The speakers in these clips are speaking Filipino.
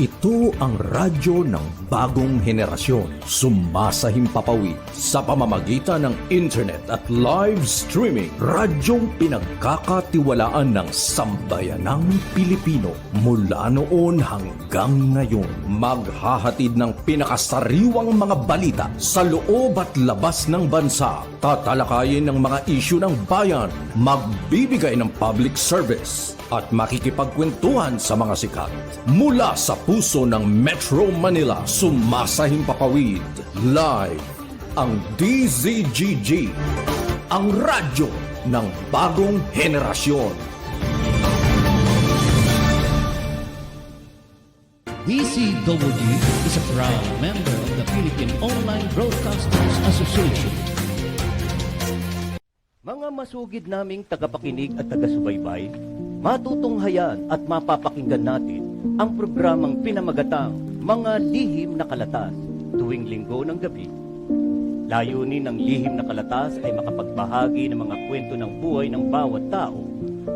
Ito ang radyo ng bagong henerasyon. Sumasahimpapawid sa pamamagitan ng internet at live streaming. Radyong pinagkakatiwalaan ng sambayanang Pilipino. Mula noon hanggang ngayon, maghahatid ng pinakasariwang mga balita sa loob at labas ng bansa. Tatalakayin ng mga isyu ng bayan. Magbibigay ng public service at makikipagkwentuhan sa mga sikat. Mula sa puso ng Metro Manila, sumasahimpapawid live ang DZGG, ang radyo ng bagong henerasyon. DZGG is a proud member of the Philippine Online Broadcasters Association. Mga masugid naming tagapakinig at taga-subaybay, matutunghayan at mapapakinggan natin ang programang pinamagatang Mga Lihim na Kalatas tuwing linggo ng gabi. Layunin ng Lihim na Kalatas ay makapagbahagi ng mga kwento ng buhay ng bawat tao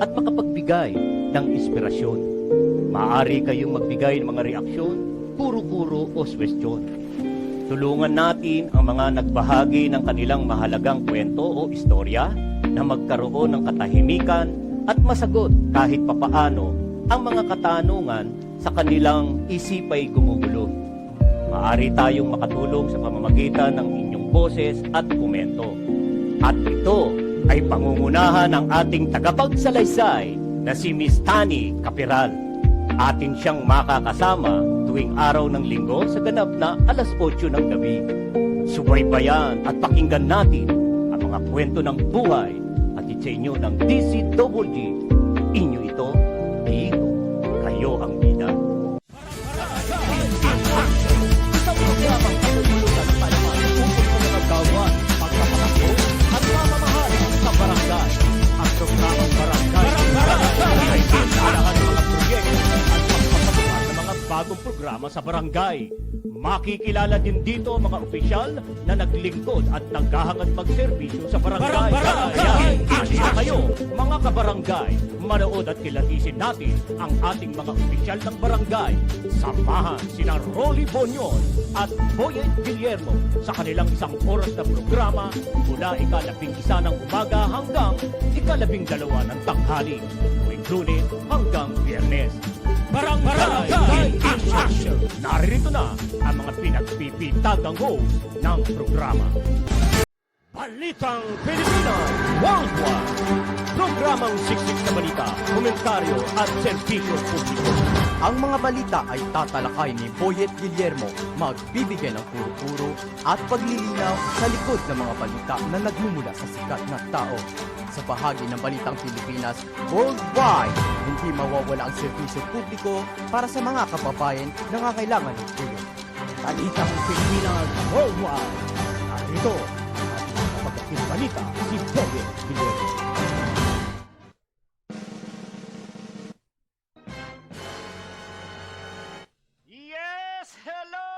at makapagbigay ng inspirasyon. Maaari kayong magbigay ng mga reaksyon, kuro-kuro o suwestyon. Tulungan natin ang mga nagbahagi ng kanilang mahalagang kwento o istorya na magkaroon ng katahimikan at masagot kahit papaano ang mga katanungan sa kanilang isipay gumugulo. Maaari tayong makatulong sa pamamagitan ng inyong boses at komento. At ito ay pangungunahan ng ating tagapagsalaysay na si Miss Tani Capiral. Atin siyang makakasama tuwing araw ng linggo sa ganap na 8:00 ng gabi. Subaybayan at pakinggan natin ang mga kwento ng buhay at sa inyo ng DZGG. Inyo ito, dito, kayo ang bida. Sa programang katulungan ng palaman upang mga naggawa, pagkapakaso at mamamahal sa barangay. Ang programang barangay ay kinalahan ng mga proyekto at pagpapagawa ng mga bagong programa sa barangay. Makikilala din dito mga opisyal na naglingkod at naghahangad magserbisyo sa barangay. Kaya, halina kayo, mga kabarangay, manood at kilatisin natin ang ating mga opisyal ng barangay. Samahan sina Rolly Bonion at Boyet Guillermo sa kanilang 1 oras na programa mula 11:00 ng umaga hanggang 12:00 ng tanghali, tuwing Lunes hanggang Biyernes. Barangay in Action! Narito na ang mga pinagpipintagang host ng programa. Balitang Pilipinas Worldwide! Programang siksik na balita, komentaryo at serbisyo publiko. Ang mga balita ay tatalakay ni Boyet Guillermo, magbibigay ng puro-puro at paglilinaw sa likod ng mga balita na nagmumula sa sikat na tao. Sa bahagi ng Balitang Pilipinas Worldwide, hindi mawawala ang serbisyo publiko para sa mga kababayan na nangangailangan ng tulong. Balitang Pilipinas Worldwide. Narito ang kapagating balita si Boyet Guillermo. Yes! Hello!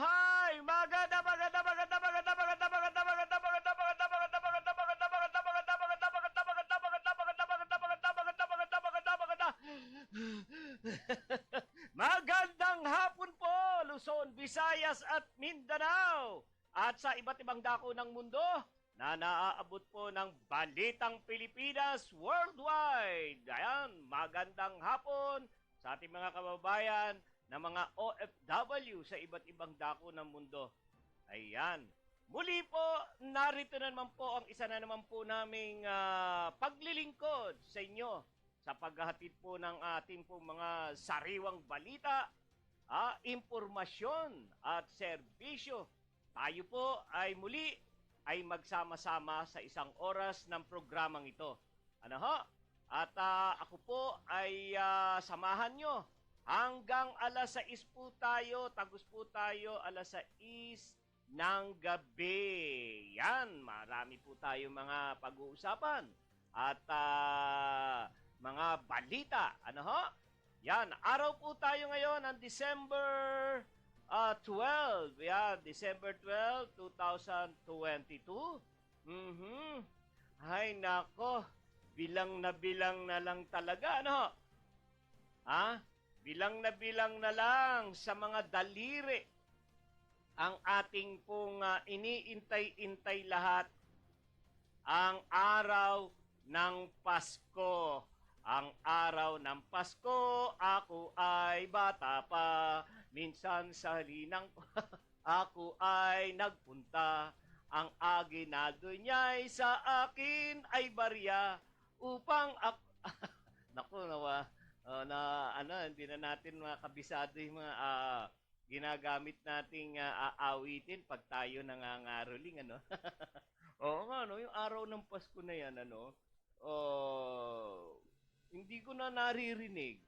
Hi! Maganda! Magandang hapon po, Luzon, Visayas at Mindanao. At sa iba't ibang dako ng mundo na naaabot po ng Balitang Pilipinas Worldwide. Ayan, magandang hapon sa ating mga kababayan na mga OFW sa iba't ibang dako ng mundo. Ayan. Muli po, narito na naman po ang isa na naman po naming paglilingkod sa inyo sa paghahatid po ng ating po mga sariwang balita, impormasyon at serbisyo. Tayo po ay muli ay magsama-sama sa 1 oras ng programang ito. Ano ho? At ako po ay samahan nyo hanggang 6:00 po tayo, tagos po tayo 6:00 ng gabi. Yan, marami po tayo mga pag-uusapan at mga balita. Ano ho? Yan, araw po tayo ngayon ng December 12. Yan, December 12, 2022. Ay, nako. Bilang na lang talaga, ano? Ha? bilang na lang sa mga daliri ang ating pong iniintay-intay lahat, ang araw ng Pasko. Ang araw ng Pasko, ako ay bata pa, minsan sa linang ako ay nagpunta. Ang aginaldo niya'y sa akin ay barya upang ako... Naku, hindi na natin makabisado yung mga ginagamit nating aawitin pag tayo nangangaroling, ano? Oo nga, no? Yung araw ng Pasko na yan, ano? Hindi ko na naririnig.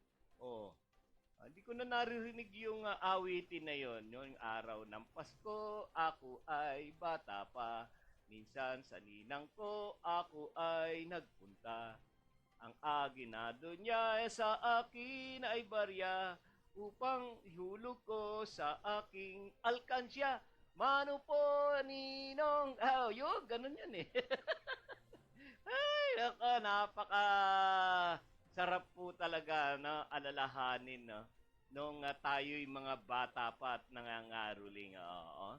Hindi ko na naririnig yung awitin na yon. Yung araw ng Pasko, ako ay bata pa. Minsan sa ninang ko, ako ay nagpunta. Ang aginado niya sa akin ay barya upang ihulog ko sa aking alkansya. Mano po, ninong. Yun, ganun yan eh. Ay, napaka sarap po talaga na alalahanin, no? Nung tayo'y mga bata pa at nangangaroling. Oo.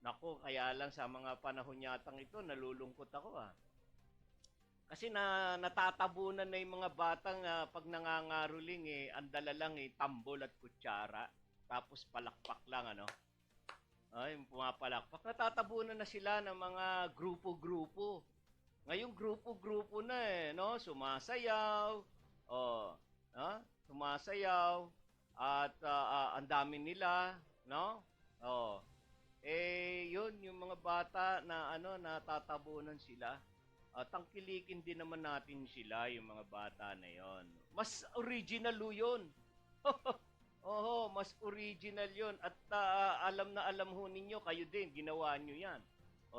Naku, kaya lang sa mga panahon yatang ito, nalulungkot ako Kasi natatabunan na yung mga batang pag nangangaroling ang dala lang tambol at kutsara. Tapos palakpak lang, ano? Ay, pumapalakpak. Natatabunan na sila ng mga grupo-grupo. Ngayong grupo-grupo na no? Sumasayaw. Sumasayaw. At ang dami nila, no? Yun, yung mga bata na natatabunan sila. Tangkilikin din naman natin sila, yung mga bata na yon. Mas original yun. Mas original yun. At alam na alam ho ninyo, kayo din, ginawa nyo yan.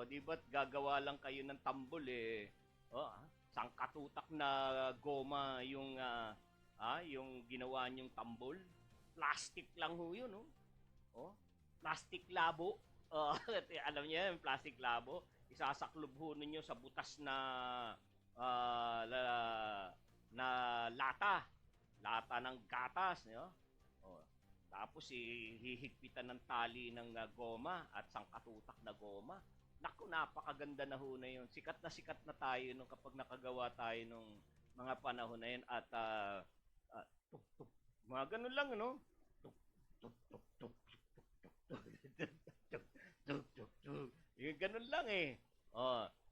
Di ba't gagawa lang kayo ng tambol sangkatutak na goma yung ginawa nyong tambol. Plastic lang ho yun, plastic labo. Alam niyo yung plastic labo? Isasaklob ho ninyo sa butas na lata. Lata ng gatas, Tapos hihigpitan ng tali ng goma at sangkatutak na goma. Naku, napakaganda na ho na yun. Sikat na tayo nung kapag nakagawa tayo nung mga panahon na yun. At tuk-tuk. Mga ganun lang, no? Tuk-tuk-tuk. Tuk-tuk-tuk. Yung ganun lang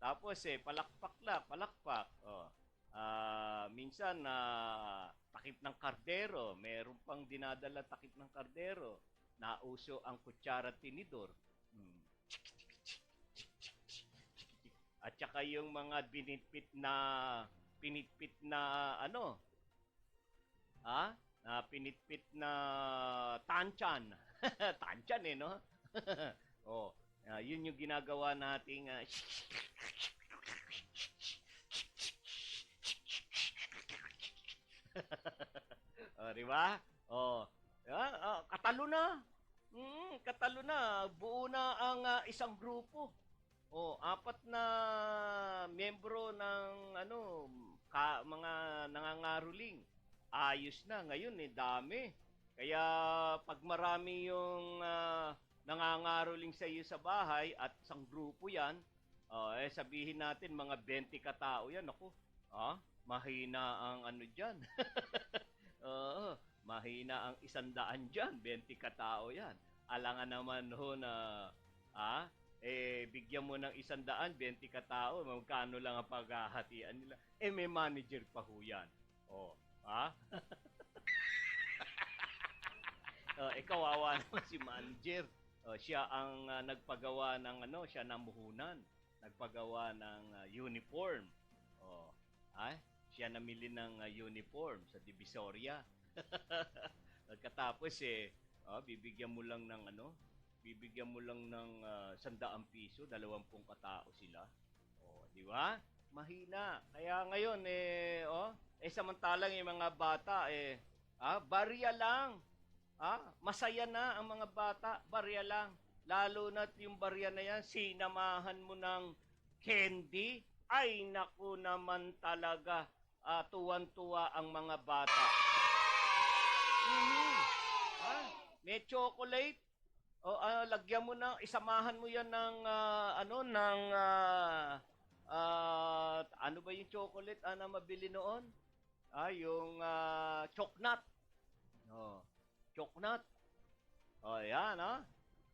Tapos palakpak. Minsan takip ng kardero, meron pang dinadala takip ng kardero. Nauso ang kutsara tinidor. At saka yung mga pinitpit na pinitpit na tanchan. Tanchan no? Yun yung ginagawa nating di ba? Katalo na. Katalo na. Buo na ang isang grupo. 4 na miyembro ng mga nangangaroling. Ayos na. Ngayon dami. Kaya pag marami yung nangangaroling sa iyo sa bahay at isang grupo yan, sabihin natin mga 20 katao yan. Ako, mahina ang dyan. Mahina ang 100 dyan. 20 katao yan. Alangan naman ho na, bigyan mo ng 100, 20 katao, magkano lang ang paghahatian nila. May manager pa ho yan. Kawawa naman si manager. Siya ang nagpagawa ng siya namuhunan. Nagpagawa ng uniform. Siya namili ng uniform sa Divisoria. Pagkatapos bibigyan mo lang ng 100 piso, 20 katao sila. Di ba? Mahina. Kaya ngayon samantalang yung mga bata barya lang. Masaya na ang mga bata, barya lang. Lalo na't yung barya na yan, sinamahan mo ng candy. Ay, naku naman talaga. Tuwan-tuwa ang mga bata. Mhm. Ah, may chocolate. O lagyan mo ng isamahan mo 'yan ng ano ba yung chocolate na mabili noon? Yung choknat. Oh, choknat. Oh, yan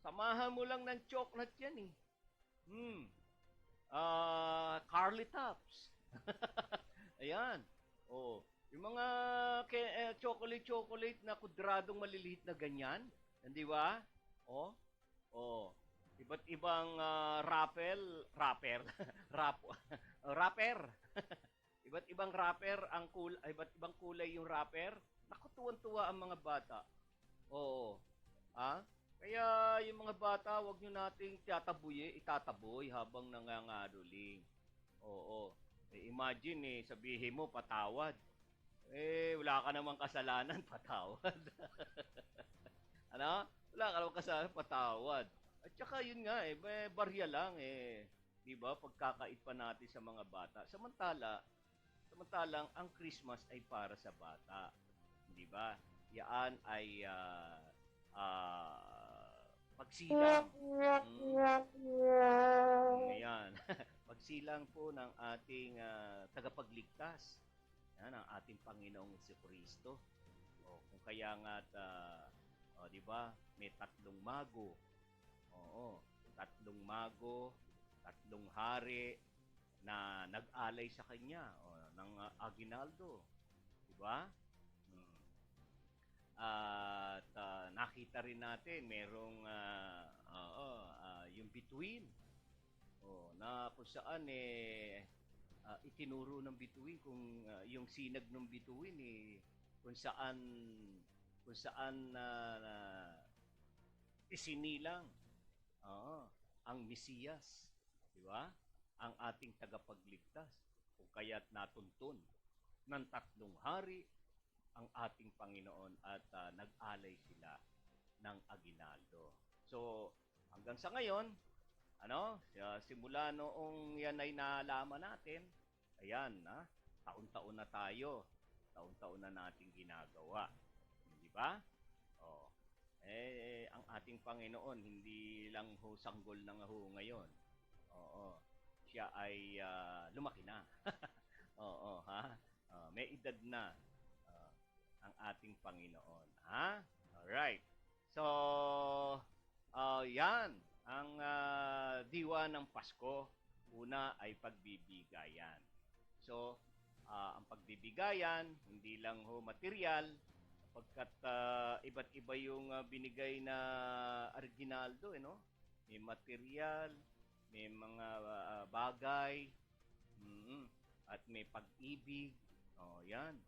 Samahan mo lang ng choknat 'yan eh. Hmm. Carly Tops. Ayan. Oh, yung mga chocolate na kudradong maliliit na ganyan, hindi ba? Oh, oh. Iba't ibang rapper, rapper. Iba't ibang rapper iba't ibang kulay yung rapper. Naku, tuwan-tuwa ang mga bata. Oo. Kaya yung mga bata, wag nyo nating itataboy habang nangangaroling. Oo. Imagine sabihin mo patawad. Wala ka namang kasalanan, patawad. Ano? Wala ka namang kasalanan, patawad. At saka yun nga may barya lang 'di ba? Pagkakait pa natin sa mga bata. Samantalang ang Christmas ay para sa bata. 'Di ba? Yaan ay pagsilang. Ayan. Pagsilang po ng ating tagapagligtas. Yan ang ating Panginoong Jesucristo. Kung kaya nga 'di ba, may tatlong mago. Oo, tatlong mago, tatlong hari na nag-alay sa kanya ng aginaldo, 'di ba? Hmm. At nakita rin natin merong yung bituin. Na kung saan itinuro ng bituin kung yung sinag ng bituin kung saan isinilang ang Mesiyas, di ba? Ang ating tagapagligtas. Kung kaya't natuntun ng tatlong hari ang ating Panginoon at nag-alay sila ng aginaldo. So, hanggang sa ngayon, simula noong yan ay nalaman natin, ayan, taon-taon na tayo. Taon-taon na nating ginagawa. Di ba? Oh. Ang ating Panginoon, hindi lang sanggol ng ngayon. Oo. Siya ay lumaki na. Oo, ha? May edad na ang ating Panginoon. Ha? Alright. So, yan. Ang diwa ng Pasko, una ay pagbibigayan. So, ang pagbibigayan, hindi lang material, pagkat iba't iba yung binigay na aginaldo, May material, may mga bagay, at may pag-ibig. Yan.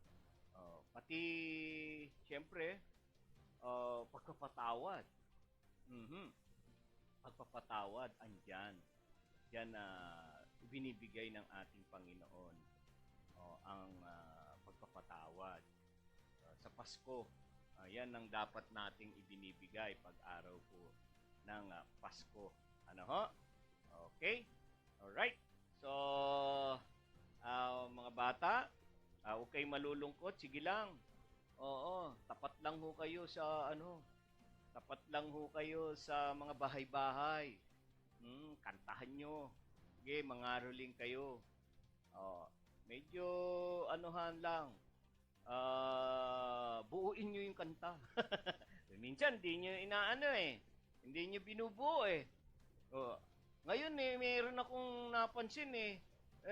Pati, siyempre, pagpapatawad. Pagpapatawad, andyan. Yan binibigay ng ating Panginoon. Ang pagpapatawad. Sa Pasko, yan ang dapat nating ibinibigay pag-araw po ng Pasko. Ano ho? Okay? Alright. So, mga bata, huwag kayong malulungkot. Sige lang. Oo, tapat lang ho kayo sa tapat lang ho kayo sa mga bahay-bahay. Kantahan nyo. Sige, mangaroling kayo. Medyo anuhan lang. Buuin nyo yung kanta. Minsan, hindi nyo hindi nyo binubuo Ngayon mayroon akong napansin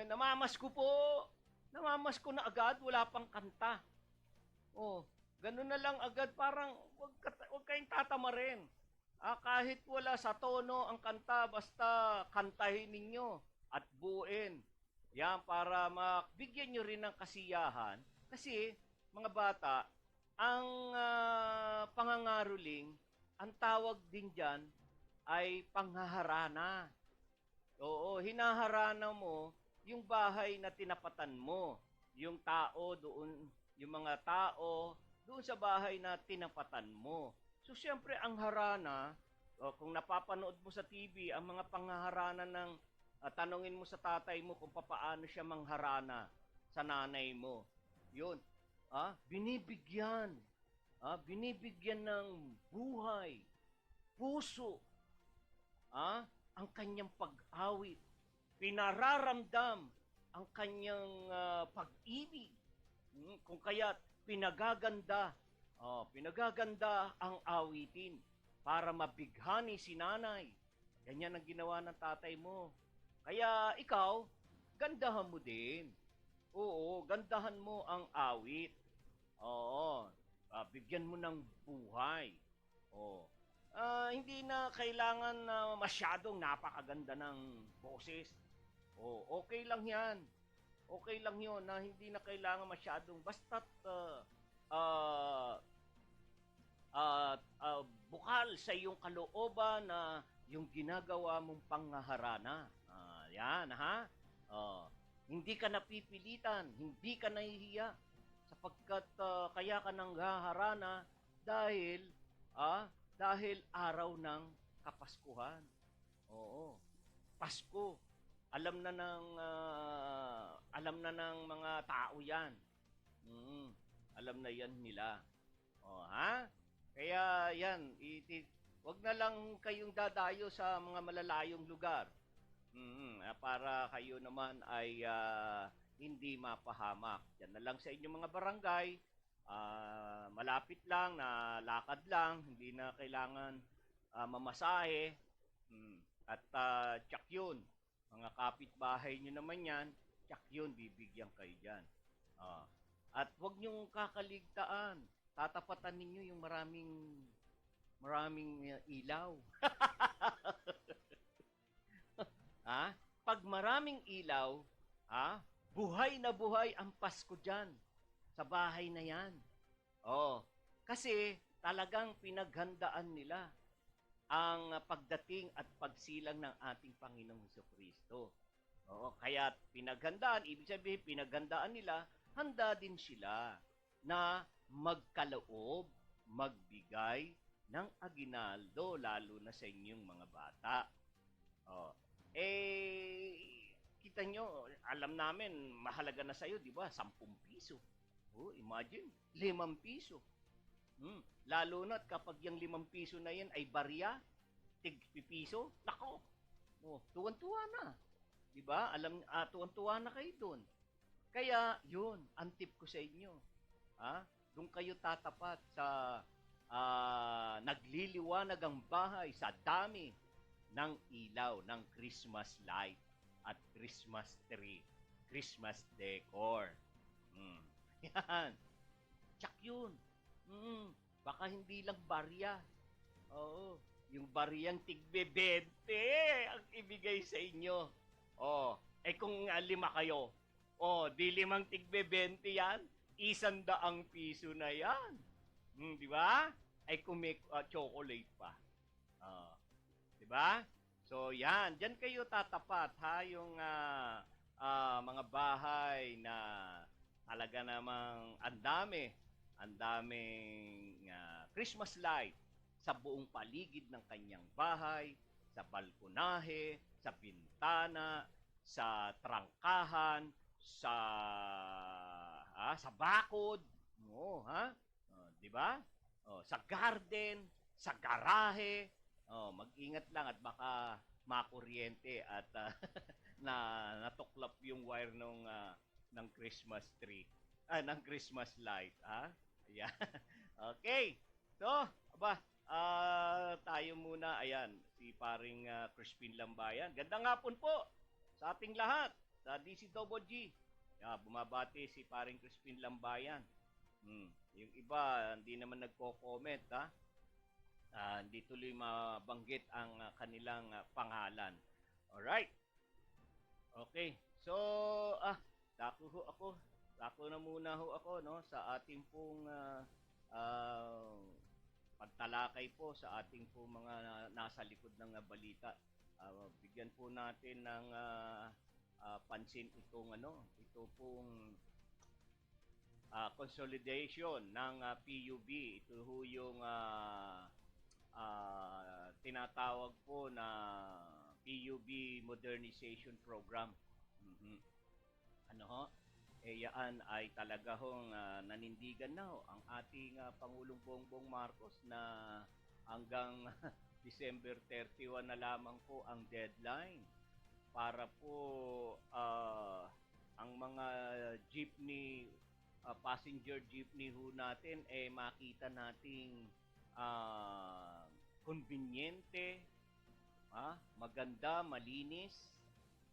namamasko po. Namamasko na agad, wala pang kanta. Ganun na lang agad, parang wag kayong tatamarin. Kahit wala sa tono ang kanta, basta kantahin ninyo at buuin. Yan, para mabigyan nyo rin ng kasiyahan. Kasi, mga bata, ang pangangaroling, ang tawag din dyan ay panghaharana. Oo, hinaharana mo yung bahay na tinapatan mo. Yung tao doon, yung mga tao doon sa bahay na tinapatan mo. So, siyempre, ang harana, kung napapanood mo sa TV, ang mga panghaharana ng tanungin mo sa tatay mo kung paano siya mangharana sa nanay mo. Yun. Binibigyan binibigyan ng buhay, puso, ang kanyang pag-awit, pinararamdam ang kanyang pag-ibig. Kung kaya't pinagaganda ang awitin para mabighani si nanay. Ganyan ang ginawa ng tatay mo. Kaya ikaw, gandahan mo din. Oo, gandahan mo ang awit. Oo, bigyan mo ng buhay. Oo. Hindi na kailangan na masyadong napakaganda ng boses. Okay lang yan. Okay lang yun na hindi na kailangan masyadong basta't bukal sa iyong kalooban na yung ginagawa mong panghaharana. Yan, ha? Hindi ka napipilitan, hindi ka nahihiya sapagkat kaya ka nang haharana dahil araw ng Kapaskuhan. Oo. Pasko. Alam na ng mga tao 'yan. Alam na 'yan nila. Ha? Kaya 'yan, wag na lang kayong dadayo sa mga malalayong lugar. Para kayo naman ay hindi mapahamak. Yan na lang sa inyong mga barangay. Malapit lang, na lakad lang, hindi na kailangan mamasahe. At tsak yun. Mga kapitbahay nyo naman yan, tsak yun, bibigyan kayo dyan. At huwag nyong kakaligtaan. Tatapatan ninyo yung maraming ilaw. Pag maraming ilaw, buhay na buhay ang Pasko dyan sa bahay na yan. Kasi talagang pinaghandaan nila ang pagdating at pagsilang ng ating Panginoong Hesukristo. Kaya pinaghandaan, ibig sabihin pinaghandaan nila, handa din sila na magkaloob, magbigay ng aginaldo, lalo na sa inyong mga bata. Kita nyo, alam namin, mahalaga na sa'yo, di ba? 10 piso. Imagine, 5 piso. Lalo na kapag yung 5 piso na yan ay barya, tig-piso, nako, tuwan-tuwa na. Di ba? Tuwan-tuwa na kayo doon. Kaya, yun, ang tip ko sa inyo. Doon kayo tatapat sa nagliliwanag ang bahay sa dami ng ilaw, ng Christmas light at Christmas tree, Christmas decor. Yan. Tsak yun. Baka hindi lang barya. Yung baryang tigbe-20 ang ibigay sa inyo. Kung 5 kayo, di 5 tigbe-20 yan, 100 piso na yan. Di ba? Kung may chocolate pa. Di ba? So, yan. Diyan kayo tatapat, ha? Yung mga bahay na talaga namang ang daming Christmas light sa buong paligid ng kanyang bahay, sa balkonahe, sa bintana, sa trangkahan, sa bakod, di ba? Sa garden, sa garahe. Mag-ingat lang at baka makuryente at natuklap yung wire ng Christmas tree. Ng Christmas light, Ayan. Okay. So, tayo muna. Ayan, si paring Crispin Lambayan. Gandang hapon po sa ating lahat sa DCWG. Bumabati si paring Crispin Lambayan. Yung iba, hindi naman nagko-comment, hindi tuloy mabanggit ang kanilang pangalan. Alright. Okay. So, dako na muna ako, no, sa ating pong pagtalakay po sa ating po mga nasa likod ng balita. Bigyan po natin ng pansin ito pong consolidation ng PUB. Ito ho yung tinatawag po na PUB Modernization Program. Yaan ay talaga hong nanindigan na ho ang ating Pangulong Bongbong Marcos na hanggang December 31 na lamang po ang deadline para po ang mga jeepney, passenger jeepney ho natin makita nating konbinyente, maganda, malinis,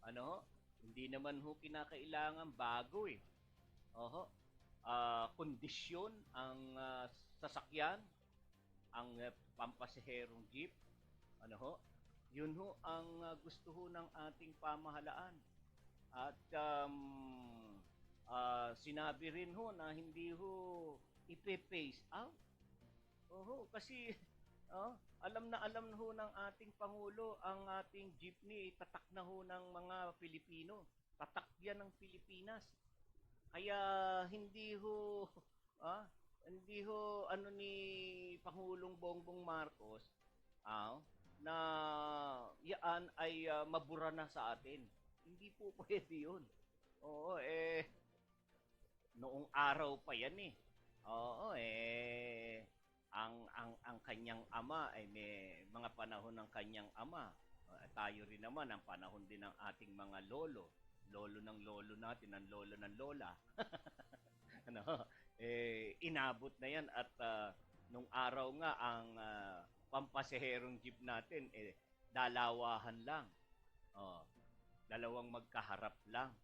ano, hindi naman ho kinakailangan bago eh. Oho, kondisyon ang sasakyan, ang pampasaherong jeep, ano ho, yun ho ang gusto ho ng ating pamahalaan. At sinabi rin ho na hindi ho ipe-phase out. Oho, kasi alam na ho ng ating Pangulo ang ating jeepney, tatak na ho ng mga Pilipino. Tatak yan ng Pilipinas. Kaya hindi ho ano ni Pangulong Bongbong Marcos na yaan ay mabura na sa atin. Hindi po pwede yun. Oo, noong araw pa yan eh. Oo, ang kanyang ama ay may mga panahon ng kanyang ama. Tayo rin naman ang panahon din ng ating mga lolo. Lolo ng lolo natin, ang lolo ng lola. Ano, inabot na yan at nung araw nga ang pampasaherong jeep natin dalawahan lang. Dalawang magkaharap lang.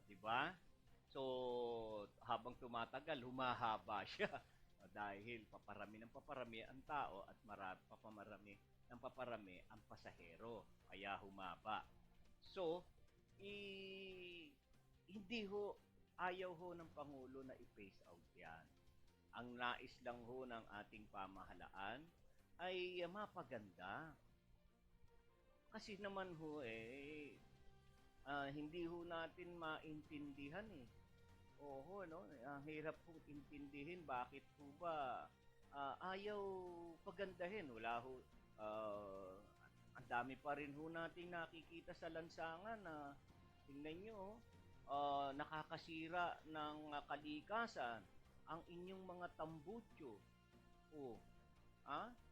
Di ba? So, habang tumatagal, humahaba siya. Dahil paparami ng paparami ang tao at papamarami ng paparami ang pasahero. Kaya humaba. So, hindi ho, ayaw ho ng Pangulo na i-phase out yan. Ang nais lang ho ng ating pamahalaan ay mapaganda. Kasi naman ho hindi ho natin maintindihan eh. Oo, no? Ang hirap po intindihin bakit po ba ayaw pagandahin. Wala ho, ang dami pa rin ho natin nakikita sa lansangan na tingnan nyo, nakakasira ng kalikasan ang inyong mga tambutso.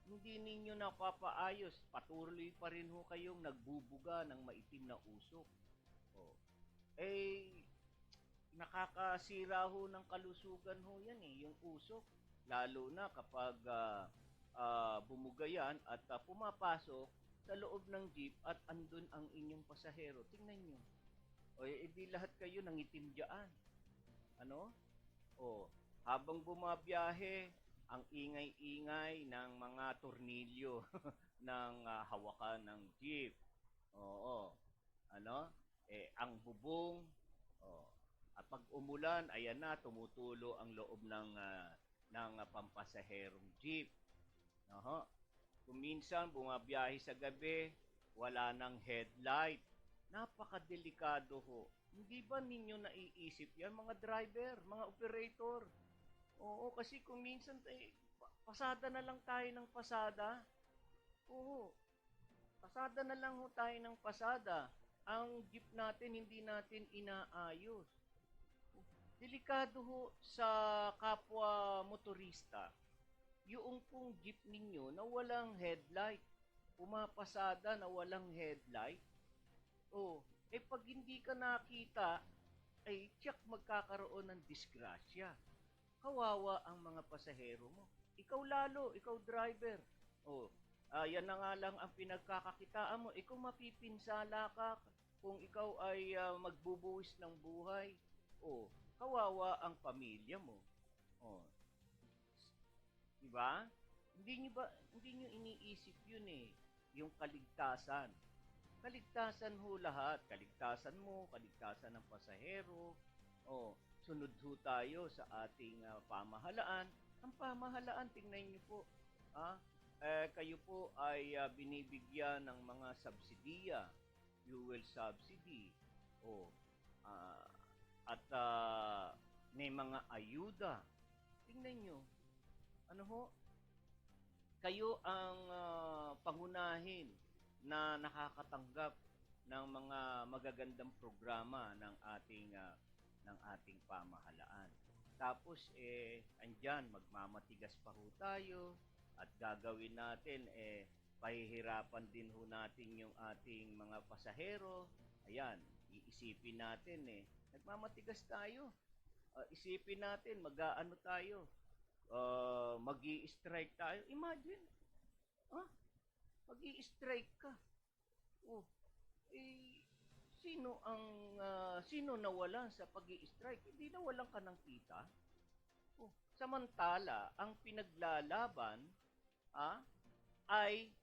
Hindi ninyo napapaayos. Patuloy pa rin ho kayong nagbubuga ng maitim na usok. Nakakasira ho ng kalusugan ho yan eh, yung usok. Lalo na kapag bumuga yan at pumapasok sa loob ng jeep at andun ang inyong pasahero. Tingnan nyo. Di lahat kayo nangitim dyan. Ano? Habang bumabiyahe, ang ingay-ingay ng mga tornilyo ng hawakan ng jeep. Ang bubong. At pag umulan, ayan na, tumutulo ang loob ng pampasaherong jeep. Kung minsan bumabiyahe sa gabi, wala ng headlight. Napakadelikado ho. Hindi ba ninyo naiisip yan, mga driver, mga operator? Oo, kasi kung minsan pasada na lang tayo ng pasada. Oo, pasada na lang ho tayo ng pasada. Ang jeep natin, hindi natin inaayos. Delikado ho sa kapwa motorista. Yung pong jeep ninyo na walang headlight, pumapasada na walang headlight, pag hindi ka nakita, tiyak magkakaroon ng disgrasya. Kawawa ang mga pasahero mo. Ikaw lalo, ikaw driver. Yan na nga lang ang pinagkakakitaan mo. Ikaw mapipinsala ka kung ikaw ay magbubuwis ng buhay. Kawawa ang pamilya mo. Diba? Hindi nyo iniisip yun eh. Yung kaligtasan. Kaligtasan ho lahat. Kaligtasan mo, kaligtasan ng pasahero. Sunod ho tayo sa ating pamahalaan. Ang pamahalaan, tingnan nyo po. Kayo po ay binibigyan ng mga subsidiya. Fuel subsidy. At may mga ayuda. Tingnan nyo. Ano ho? Kayo ang pangunahin na nakakatanggap ng mga magagandang programa ng ating ng ating pamahalaan. Tapos, andyan, magmamatigas pa ho tayo at gagawin natin, pahihirapan din ho natin yung ating mga pasahero. Ayan, iisipin natin, nagmamatigas tayo. Isipin natin, mag-aano tayo, mag-i-strike tayo. Imagine, mag-i-strike ka. Oh, sino nawalan sa pag-i-strike? Hindi nawalan ka ng kita. Oh, samantala, ang pinaglalaban ay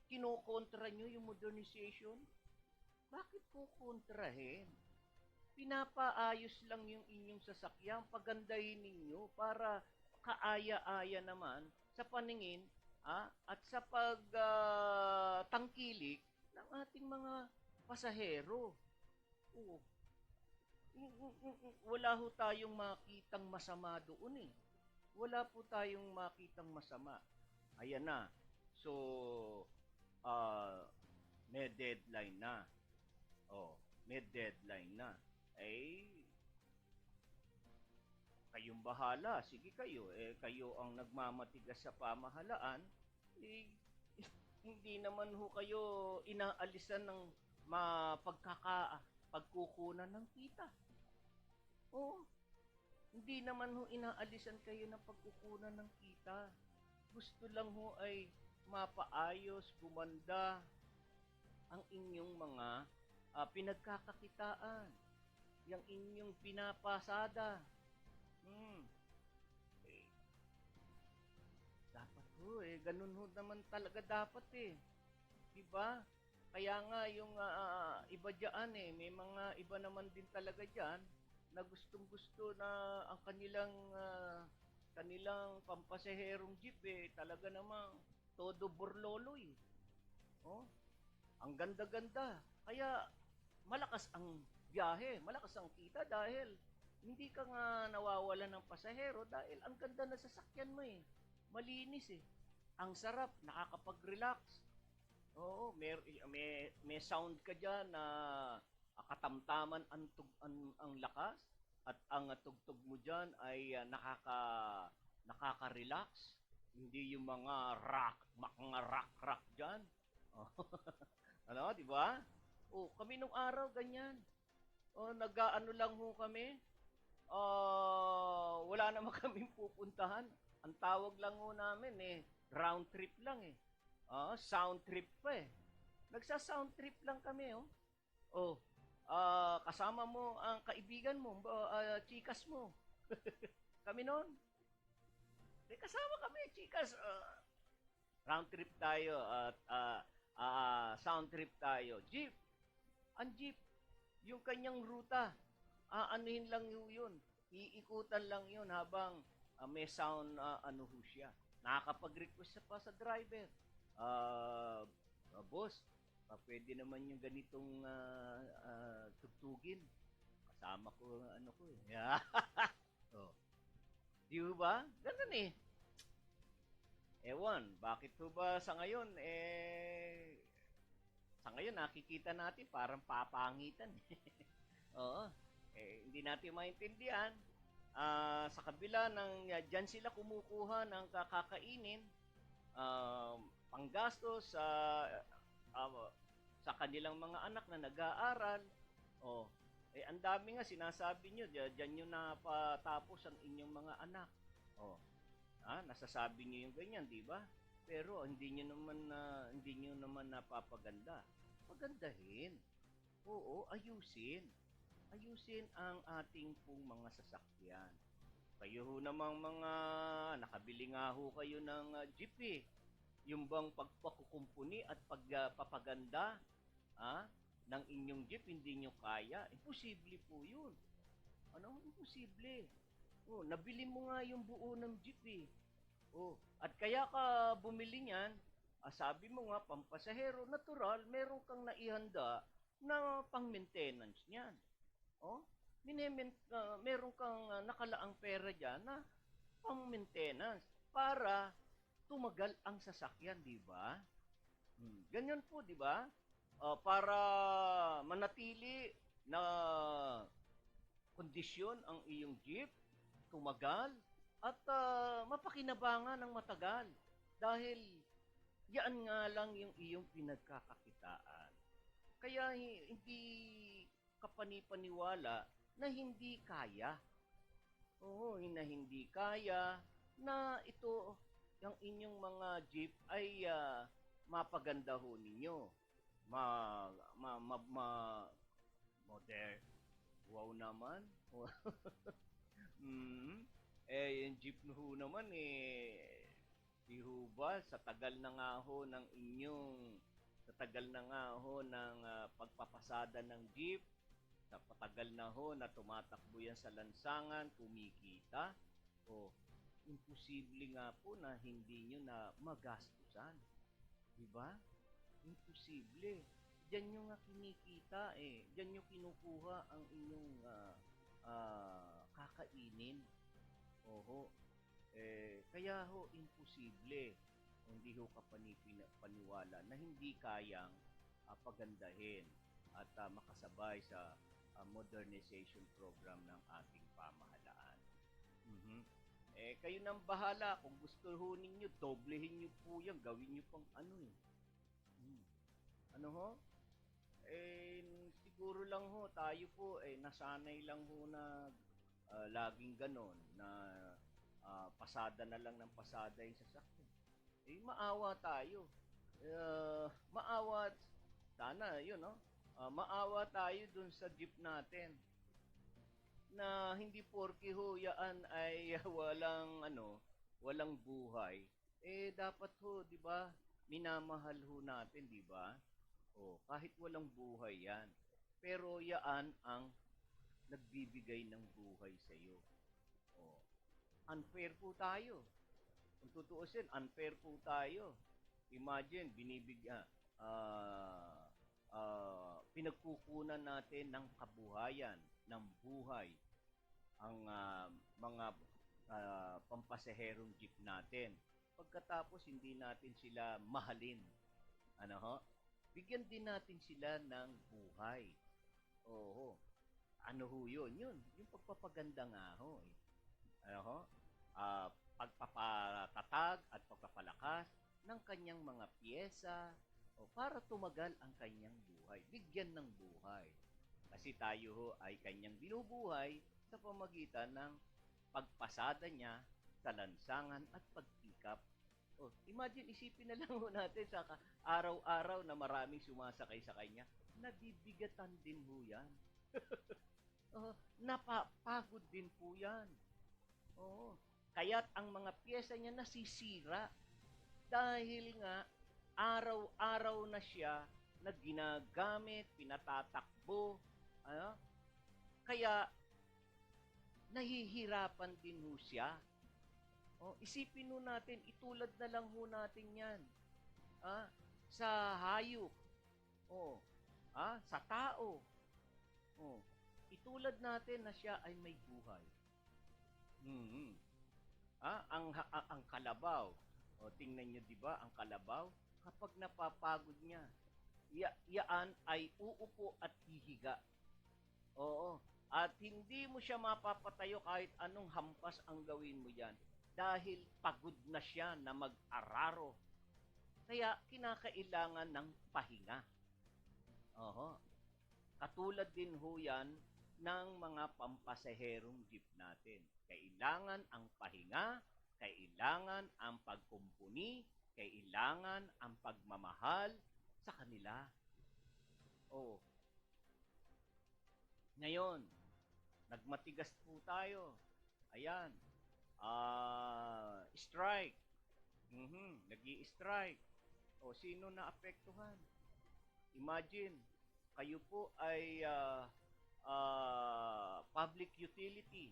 kinokontra nyo yung modernization. Bakit po kontrahin? Pinapaayos lang yung inyong sasakyan, pagandahin ninyo para kaaya-aya naman sa paningin at sa pagtangkilik ng ating mga pasahero. Oo. Wala ho tayong makitang masama doon eh. Wala po tayong makitang masama. Ayan na. So, may deadline na. May deadline na. Kayong bahala. Sige kayo. Kayo ang nagmamatigas sa pamahalaan. Hindi naman ho kayo inaalisan ng pagkukunan ng kita. Oo. Hindi naman ho inaalisan kayo ng pagkukunan ng kita. Gusto lang ho ay mapaayos, gumanda ang inyong mga pinagkakakitaan. Yung inyong pinapasada. Dapat ho ganun ho naman talaga dapat diba? Kaya nga yung iba dyan may mga iba naman din talaga dyan na gustong-gusto na ang kanilang pampasaherong jeep talaga namang todo borloloy. Ang ganda-ganda. Kaya malakas ang biyahe, malakas ang kita dahil hindi ka nga nawawalan ng pasahero dahil ang ganda na sasakyan mo malinis Ang sarap, nakakapag-relax. Oo, may sound ka dyan na katamtaman ang lakas at ang tugtog mo dyan ay nakaka-relax. Hindi yung mga rock dyan. Ano, di ba? Kami nung araw ganyan. Nag-aano lang ho kami. Wala naman kaming pupuntahan. Ang tawag lang ho namin round trip lang sound trip pa Nagsa-sound trip lang kami kasama mo ang kaibigan mo, chikas mo. Kami noon. Kasama kami, chikas. Round trip tayo at sound trip tayo. Jeep. Ang jeep, yung kanyang ruta, anuhin lang yun. Iikutan lang yun habang may sound ho siya. Nakakapag-request pa sa driver. Boss, pwede naman yung ganitong tugtugin. Kasama ko Yeah. Di ba? Ganun Ewan, bakit ba sa ngayon nakikita natin parang papangitan. Oo. Hindi natin maintindihan. Sa kabila ng dyan sila kumukuha ng kakakainin, panggastos sa kanilang mga anak na nag-aaral. Ang dami nga sinasabi nyo, dyan nyo napatapos ang inyong mga anak. Nasasabi nyo yung ganyan, di ba? Pero hindi nyo naman napapaganda. Pagandahin. Oo, ayusin. Ayusin ang ating pong mga sasakyan. Kayo ho namang mga nakabili nga ho kayo ng jeep Yung bang pagpakukumpuni at pagpapaganda ng inyong jeep hindi nyo kaya? Imposible po yun. Imposible. Nabili mo nga yung buo ng jeep at kaya ka bumili niyan, sabi mo nga, pampasahero, natural, meron kang naihanda na pang-maintenance niyan. Meron kang nakalaang pera dyan na pang-maintenance para tumagal ang sasakyan, di ba? Ganyan po, di ba? Para manatili na kondisyon ang iyong jeep, tumagal, at mapakinabangan ng matagal. Dahil yan nga lang yung iyong pinagkakakitaan. Kaya hindi ka panipaniwala na hindi kaya. Oo, na hindi kaya na ito, yung inyong mga jeep ay mapaganda ho ninyo. Ma, modern. Wow naman. mm, yung jeep ho naman di ho ba, sa tagal na nga ho ng inyong, sa tagal na nga ho ng pagpapasada ng jeep, sa patagal na ho na tumatakbo yan sa lansangan, kumikita, o imposible nga po na hindi nyo na magastusan. Di ba? Imposible. Diyan nyo nga kinikita eh. Diyan nyo kinukuha ang inyong kakainin. Oho. Kaya ho, imposible. Hindi ho ka paniwala na hindi kayang pagandahin at makasabay sa modernization program ng ating pamahalaan. Kayo nang bahala. Kung gusto ho ninyo, doblehin nyo po yan. Gawin nyo pang ano eh. Ano ho? Siguro lang ho, tayo po, nasanay lang ho na laging ganon, na pasada na lang ng pasada yung sasakyan. Maawa tayo. Maawa, sana, yun, no? Maawa tayo dun sa jeep natin na hindi porke ho yaan ay walang buhay. Dapat ho, di ba, minamahal ho natin, di ba? Kahit walang buhay yan. Pero yaan ang nagbibigay ng buhay sa iyo. Unfair po tayo. Kung tutuusin, unfair po tayo. Imagine, pinagkukunan natin ng kabuhayan, ng buhay, ang mga pampasaherong jeep natin. Pagkatapos, hindi natin sila mahalin. Ano ho? Bigyan din natin sila ng buhay. Oo. Ano ho yun? Yun. Yung pagpapaganda nga ho. Ano ho? Pagpapatatag at pagpapalakas ng kanyang mga piyesa para tumagal ang kanyang buhay. Bigyan ng buhay. Kasi tayo ho ay kanyang binubuhay sa pamagitan ng pagpasada niya sa lansangan at pagpikap. Imagine, isipin na lang ho natin sa araw-araw na maraming sumasakay sa kanya, nabibigatan din ho yan. Napapagod din po yan. Kaya't ang mga piyesa niya nasisira dahil nga araw-araw na siya na ginagamit, pinatatakbo. Kaya nahihirapan din ho siya. Isipin ho natin, itulad na lang ho natin yan. Sa hayop. Sa tao. Itulad natin na siya ay may buhay. Ang kalabaw. Tingnan nyo, di ba, ang kalabaw, kapag napapagod niya, yaan ay uupo at hihiga. At hindi mo siya mapapatayo kahit anong hampas ang gawin mo yan. Dahil pagod na siya na mag-araro. Kaya kinakailangan ng pahinga. Katulad din ho yan ng mga pampasaherong jeep natin. Kailangan ang pahinga, kailangan ang pagkumpuni, kailangan ang pagmamahal sa kanila. Ngayon, nagmatigas po tayo. Ayan. Strike. Nag-i-strike. Sino na apektuhan? Imagine, kayo po ay public utility.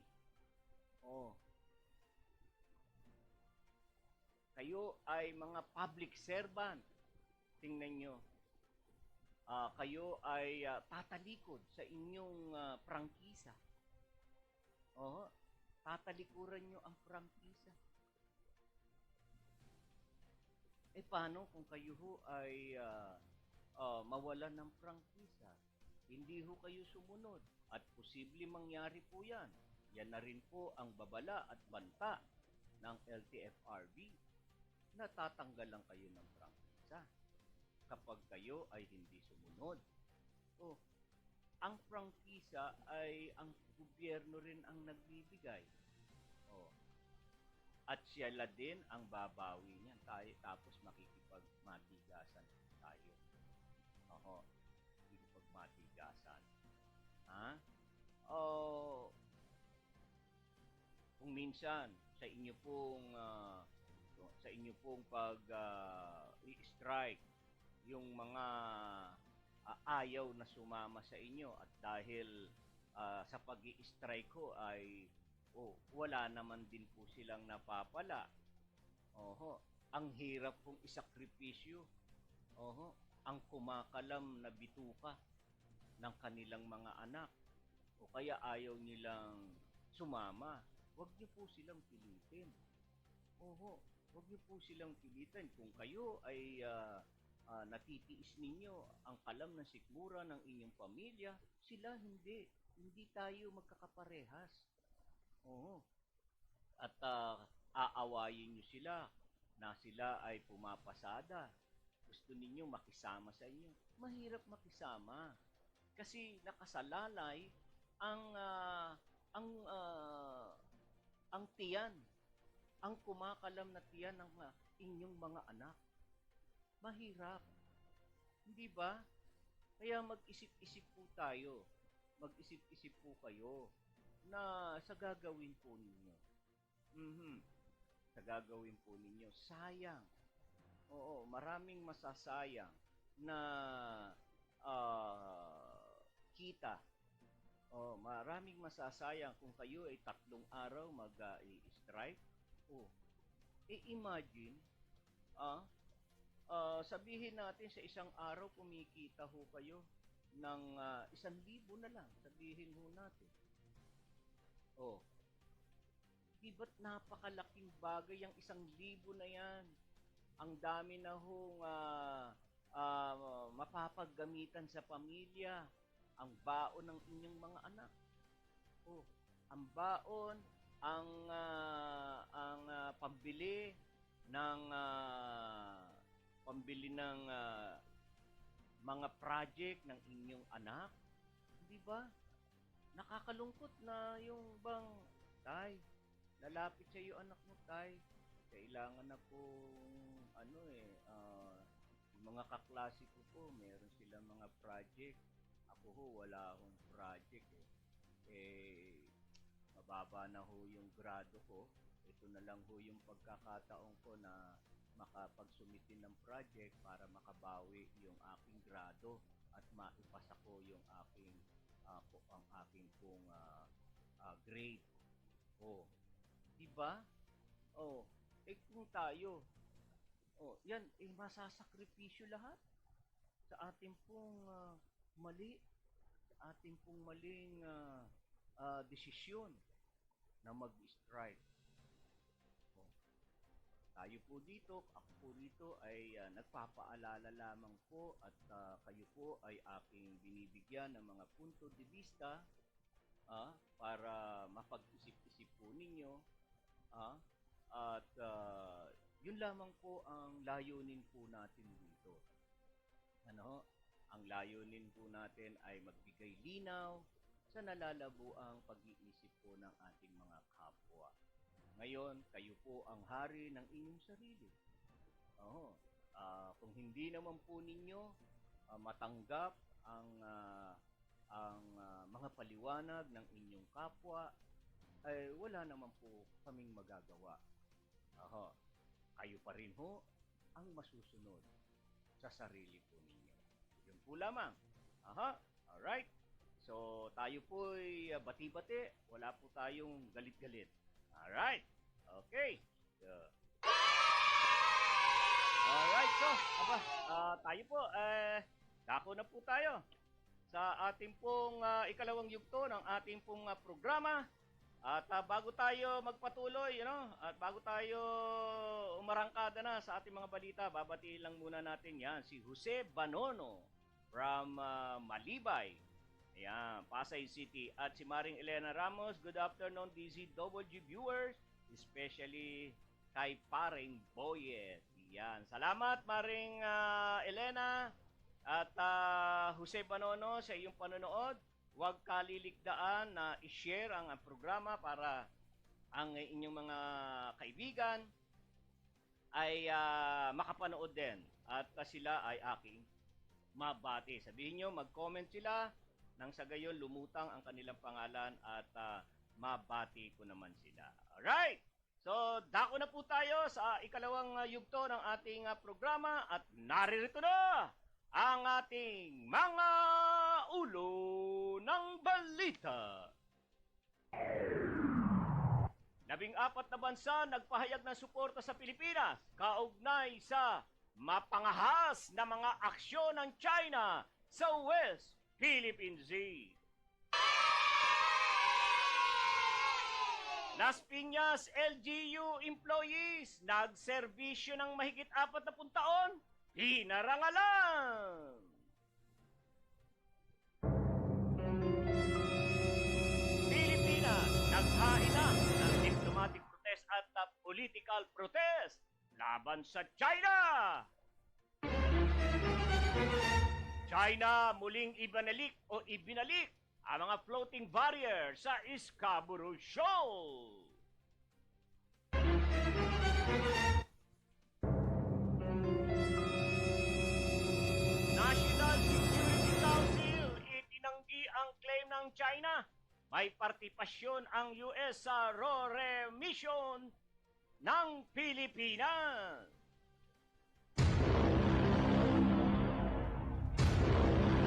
Kayo ay mga public servant. Tingnan nyo. Kayo ay tatalikod sa inyong prangkisa. Tatalikuran nyo ang prangkisa. Paano kung kayo ho ay mawalan ng prangkisa? Hindi ho kayo sumunod. At posible mangyari po yan. Yan na rin po ang babala at banta ng LTFRB na tatanggalan kayo ng prangkisa kapag kayo ay hindi sumunod. O, ang prangkisa ay ang gobyerno rin ang nagbibigay. O, at sila din ang babawi niyan tayo, tapos makikipagmatigasan tayo. Oo, makikipagmatigasan. Ha? O, kung minsan sa inyo pong pag i-strike yung mga ayaw na sumama sa inyo at dahil sa pag-i-strike ko ay wala naman din po silang napapala. Oho, ang hirap pong isakripisyo. Oho, ang kumakalam na bituka ng kanilang mga anak o kaya ayaw nilang sumama. Huwag niyo po silang pilitin. Oho, huwag niyo po silang pilitin. Kung kayo ay natitiis ninyo ang kalam ng sikmura ng inyong pamilya, sila hindi. Hindi tayo magkakaparehas. Oo. At aawayin nyo sila na sila ay pumapasada. Gusto ninyo makisama sa inyo. Mahirap makisama. Kasi nakasalalay ang tiyan. Ang kumakalam na tiyan ng inyong mga anak. Mahirap. Hindi ba? Kaya mag-isip-isip po tayo. Mag-isip-isip po kayo na sa gagawin po ninyo. Sa gagawin po ninyo. Sayang. Oo, maraming masasayang na kita. Maraming masasayang kung kayo ay 3 araw mag-i-strike. Imagine, sabihin natin sa isang araw kumikita ho kayo ng 1,000 na lang. Sabihin ho natin. Di ba't napakalaking bagay ang 1,000 na yan? Ang dami na hong mapapaggamitan sa pamilya. Ang baon ng inyong mga anak. Ang baon, ang pambili ng mga project ng inyong anak. Di ba? Nakakalungkot na yung bang, tay, lalapit sa iyo anak mo, tay. Kailangan na pong yung mga kaklase ko po, meron silang mga project. Ako ho, wala akong project mababa na ho yung grado ko. Ito na lang ho yung pagkakataon ko na makapagsumiti ng project para makabawi yung aking grado at maipasa ko yung aking pong grade. Di ba? Kung tayo, yan, masasakripisyo lahat sa ating pong mali, sa ating pong maling desisyon na mag-strike. Tayo po dito, ako po dito ay nagpapaalala lamang po at kayo po ay aking binibigyan ng mga punto de vista para mapag-isip-isip po ninyo at yun lamang po ang layunin po natin dito. Ang layunin po natin ay magbigay linaw sa nalalabuang pag-iisip po ng ating mga kapwa. Ngayon, kayo po ang hari ng inyong sarili. Kung hindi naman po ninyo matanggap ang mga paliwanag ng inyong kapwa, ay wala naman po kaming magagawa. Kayo pa rin ho ang masusunod sa sarili po ninyo. Yun po lamang. Alright. So, tayo po'y bati-bati. Wala po tayong galit-galit. Alright. Okay. Alright. So, tayo po, dako na po tayo sa ating pong ikalawang yugto ng ating pong programa. At bago tayo magpatuloy, at bago tayo umarangkada na sa ating mga balita, babatiin lang muna natin yan si Jose Banono from Malibay. Ayan, Pasay City. At si Maring Elena Ramos, good afternoon DZWG viewers, especially kay Paring Boyet. Yan. Salamat Maring Elena at Jose Panono sa iyong panonood. Huwag kaliligdaan na i-share ang programa para ang inyong mga kaibigan ay makapanood din at sila ay aking mabati. Sabihin nyo, mag-comment sila nang sa gayon lumutang ang kanilang pangalan at mabati ko naman sila. Alright! So, dako na po tayo sa ikalawang yugto ng ating programa at naririto na ang ating mga ulo ng balita. 14 na bansa nagpahayag ng suporta sa Pilipinas kaugnay sa mapangahas na mga aksyon ng China sa West Philippine Sea. Las Piñas LGU employees nagserbisyo ng mahigit 40 taon, pinarangalan. Pilipinas naghain na ng diplomatic protest at political protest laban sa China. China muling ibinalik ang mga floating barrier sa Scarborough Shoal. National Security Council itinanggi ang claim ng China. May partipasyon ang US sa RORE mission ng Pilipinas.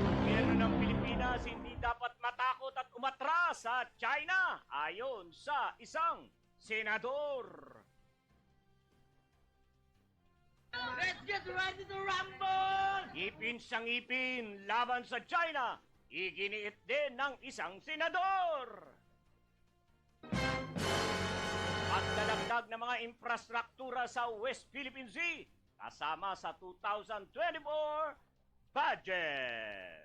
Gobyerno ng Pilipinas hindi dapat matakot at umatras sa China ayon sa isang senador. Let's get ready to rumble! Ngipin sa ngipin laban sa China, iginiit din ng isang senador. Pagdadagdag ng mga infrastruktura sa West Philippine Sea kasama sa 2024 budget.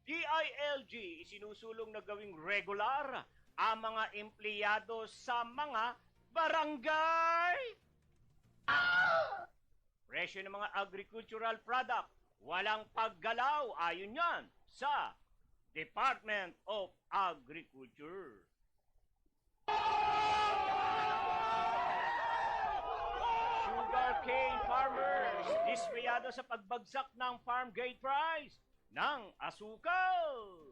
DILG isinusulong na gawing regular ang mga empleyado sa mga barangay. Presyo ng mga agricultural product, walang paggalaw ayon yan sa Department of Agriculture. Sugarcane farmers dismayado sa pagbagsak ng farm gate price ng asukal.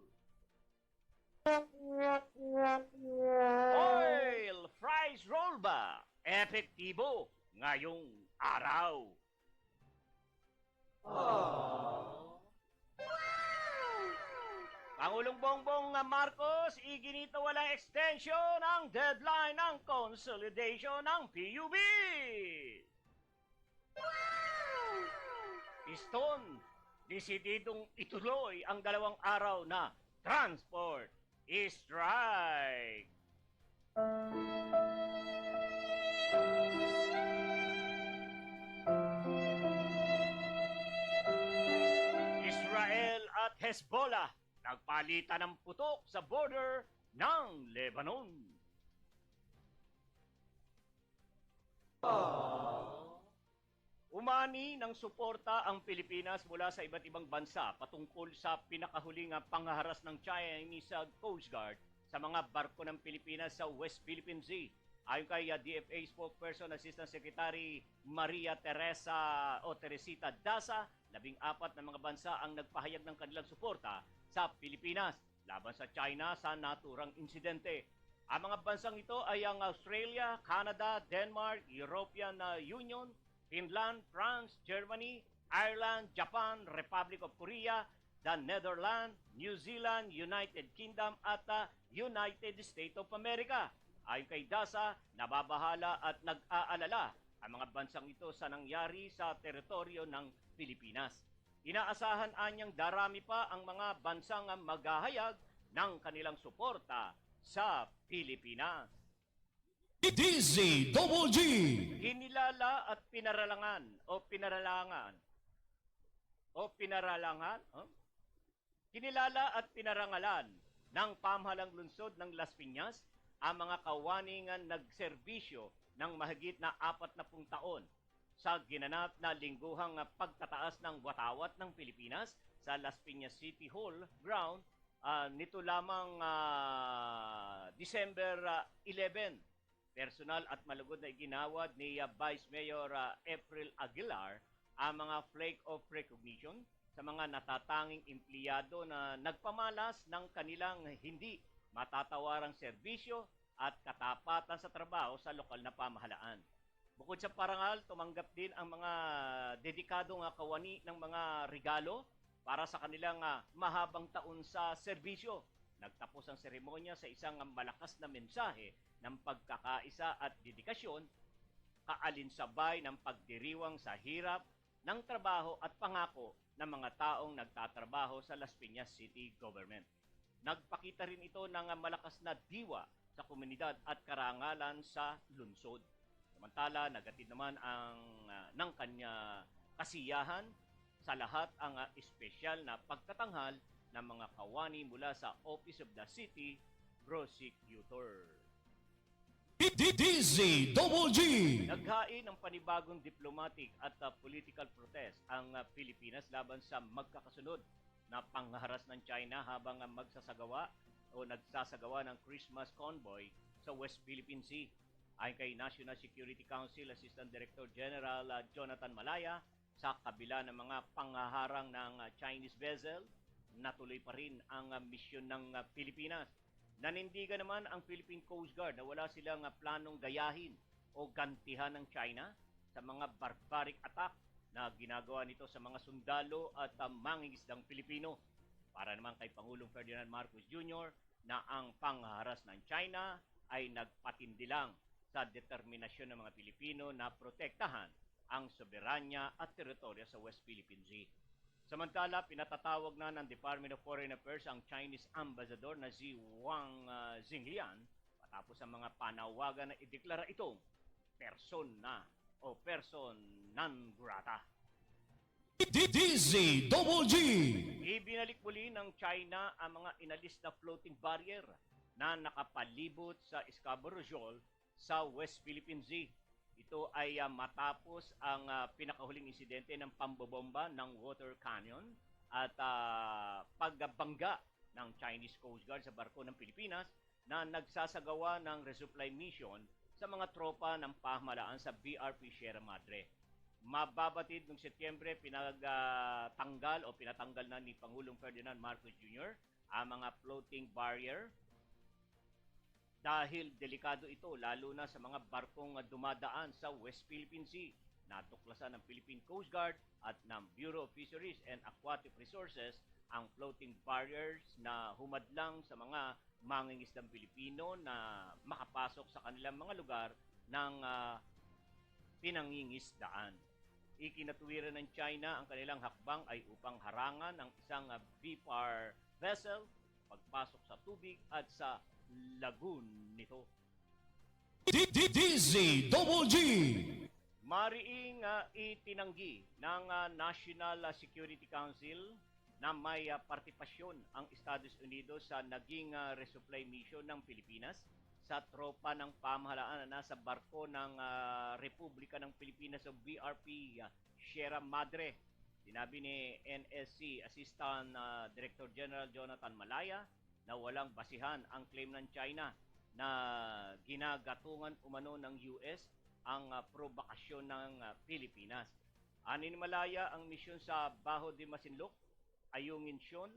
Oil price rollback epektibo ngayong araw. Pangulong Bongbong Marcos iginito walang extension ang deadline ng consolidation ng PUB. Piston, desididong ituloy ang 2 araw na transport strike. Israel at Hezbollah nagpalitan ng putok sa border ng Lebanon. Umani ng suporta ang Pilipinas mula sa iba't ibang bansa patungkol sa pinakahuling panghaharas ng Chinese Coast Guard sa mga barko ng Pilipinas sa West Philippine Sea. Ayon kay DFA spokesperson Assistant Secretary Maria Teresita Daza, 14 na mga bansa ang nagpahayag ng kanilang suporta sa Pilipinas laban sa China sa naturang insidente. Ang mga bansang ito ay ang Australia, Canada, Denmark, European Union, Finland, France, Germany, Ireland, Japan, Republic of Korea, the Netherlands, New Zealand, United Kingdom at United States of America. Ayon kay Daza, nababahala at nag-aalala ang mga bansang ito sa nangyari sa teritoryo ng Pilipinas. Inaasahan anyang darami pa ang mga bansang maghahayag ng kanilang suporta sa Pilipinas. DZGG. Kinilala at pinaralangan, kinilala at pinarangalan ng pamahalang lungsod ng Las Piñas ang mga kawaning nagserbisyo ng mahigit na 40 taon sa ginanap na lingguhang pagtataas ng watawat ng Pilipinas sa Las Piñas City Hall ground nito lamang December 11. Personal at malugod na iginawad ni Vice Mayor April Aguilar ang mga flag of recognition sa mga natatanging empleyado na nagpamalas ng kanilang hindi matatawarang serbisyo at katapatan sa trabaho sa lokal na pamahalaan. Bukod sa parangal, tumanggap din ang mga dedikadong kawani ng mga regalo para sa kanilang mahabang taon sa serbisyo. Nagtapos ang seremonya sa isang malakas na mensahe ng pagkakaisa at dedikasyon, kaalinsabay ng pagdiriwang sa hirap ng trabaho at pangako ng mga taong nagtatrabaho sa Las Piñas City Government. Nagpakita rin ito ng malakas na diwa sa komunidad at karangalan sa lungsod. Samantala, nagatid naman ng kanya kasiyahan sa lahat ang espesyal na pagtatanghal ng mga kawani mula sa Office of the City Prosecutor. DZGG. Naghain ng panibagong diplomatic at political protest ang Pilipinas laban sa magkakasunod na pangharas ng China habang nagsasagawa ng Christmas convoy sa West Philippine Sea. Ayon kay National Security Council Assistant Director General Jonathan Malaya, sa kabila ng mga panghaharang ng Chinese vessel, natuloy pa rin ang misyon ng Pilipinas. Nanindigan naman ang Philippine Coast Guard na wala silang planong gayahin o gantihan ng China sa mga barbaric attack na ginagawa nito sa mga sundalo at mangingisdang Pilipino. Para naman kay Pangulong Ferdinand Marcos Jr. na ang pangharas ng China ay nagpatindi lang sa determinasyon ng mga Pilipino na protektahan ang soberanya at teritoryo sa West Philippine Sea. Samantala, pinatatawag na ng Department of Foreign Affairs ang Chinese Ambassador na si Wang Xinglian matapos ang mga panawagan na ideklara itong person non grata. DZGG. Ibinalik muli ng China ang mga inalis na floating barrier na nakapalibot sa Scarborough Shoal sa West Philippine Sea. Ito ay matapos ang pinakahuling insidente ng pambobomba ng Water Canyon at pagbangga ng Chinese Coast Guard sa barko ng Pilipinas na nagsasagawa ng resupply mission sa mga tropa ng pamahalaan sa BRP Sierra Madre. Mababatid noong Setyembre, pinatanggal na ni Pangulong Ferdinand Marcos Jr. ang mga floating barrier dahil delikado ito lalo na sa mga barkong dumadaan sa West Philippine Sea. Natuklasan ng Philippine Coast Guard at ng Bureau of Fisheries and Aquatic Resources ang floating barriers na humadlang sa mga mangingisdang Pilipino na makapasok sa kanilang mga lugar ng pinangingisdaan. Ikinatuwiran ng China ang kanilang hakbang ay upang harangan ang isang BFAR vessel pagpasok sa tubig at sa lagoon nito. DZGG. Mariing itinanggi ng National Security Council na may partipasyon ang Estados Unidos sa naging resupply mission ng Pilipinas sa tropa ng pamahalaan na nasa barko ng Republika ng Pilipinas o BRP Sierra Madre. Sinabi ni NSC Assistant Director General Jonathan Malaya na walang basihan ang claim ng China na ginagatungan umano ng US ang probokasyon ng Pilipinas. Ani ni Malaya, ang misyon sa Baho de Masinloc ay yung misyon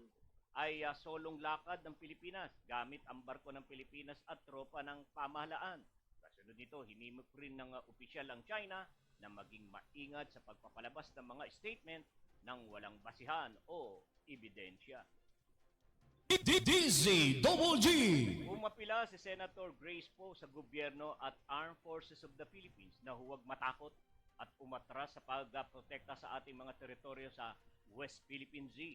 ay solong lakad ng Pilipinas gamit ang barko ng Pilipinas at tropa ng pamahalaan. Kasunod nito, hinimok rin ng opisyal ang China na maging maingat sa pagpapalabas ng mga statement ng walang basihan o ebidensya. DZGG. Umapila si Senator Grace Poe sa gobyerno at Armed Forces of the Philippines na huwag matakot at umatras sa pagprotekta sa ating mga teritoryo sa West Philippine Sea.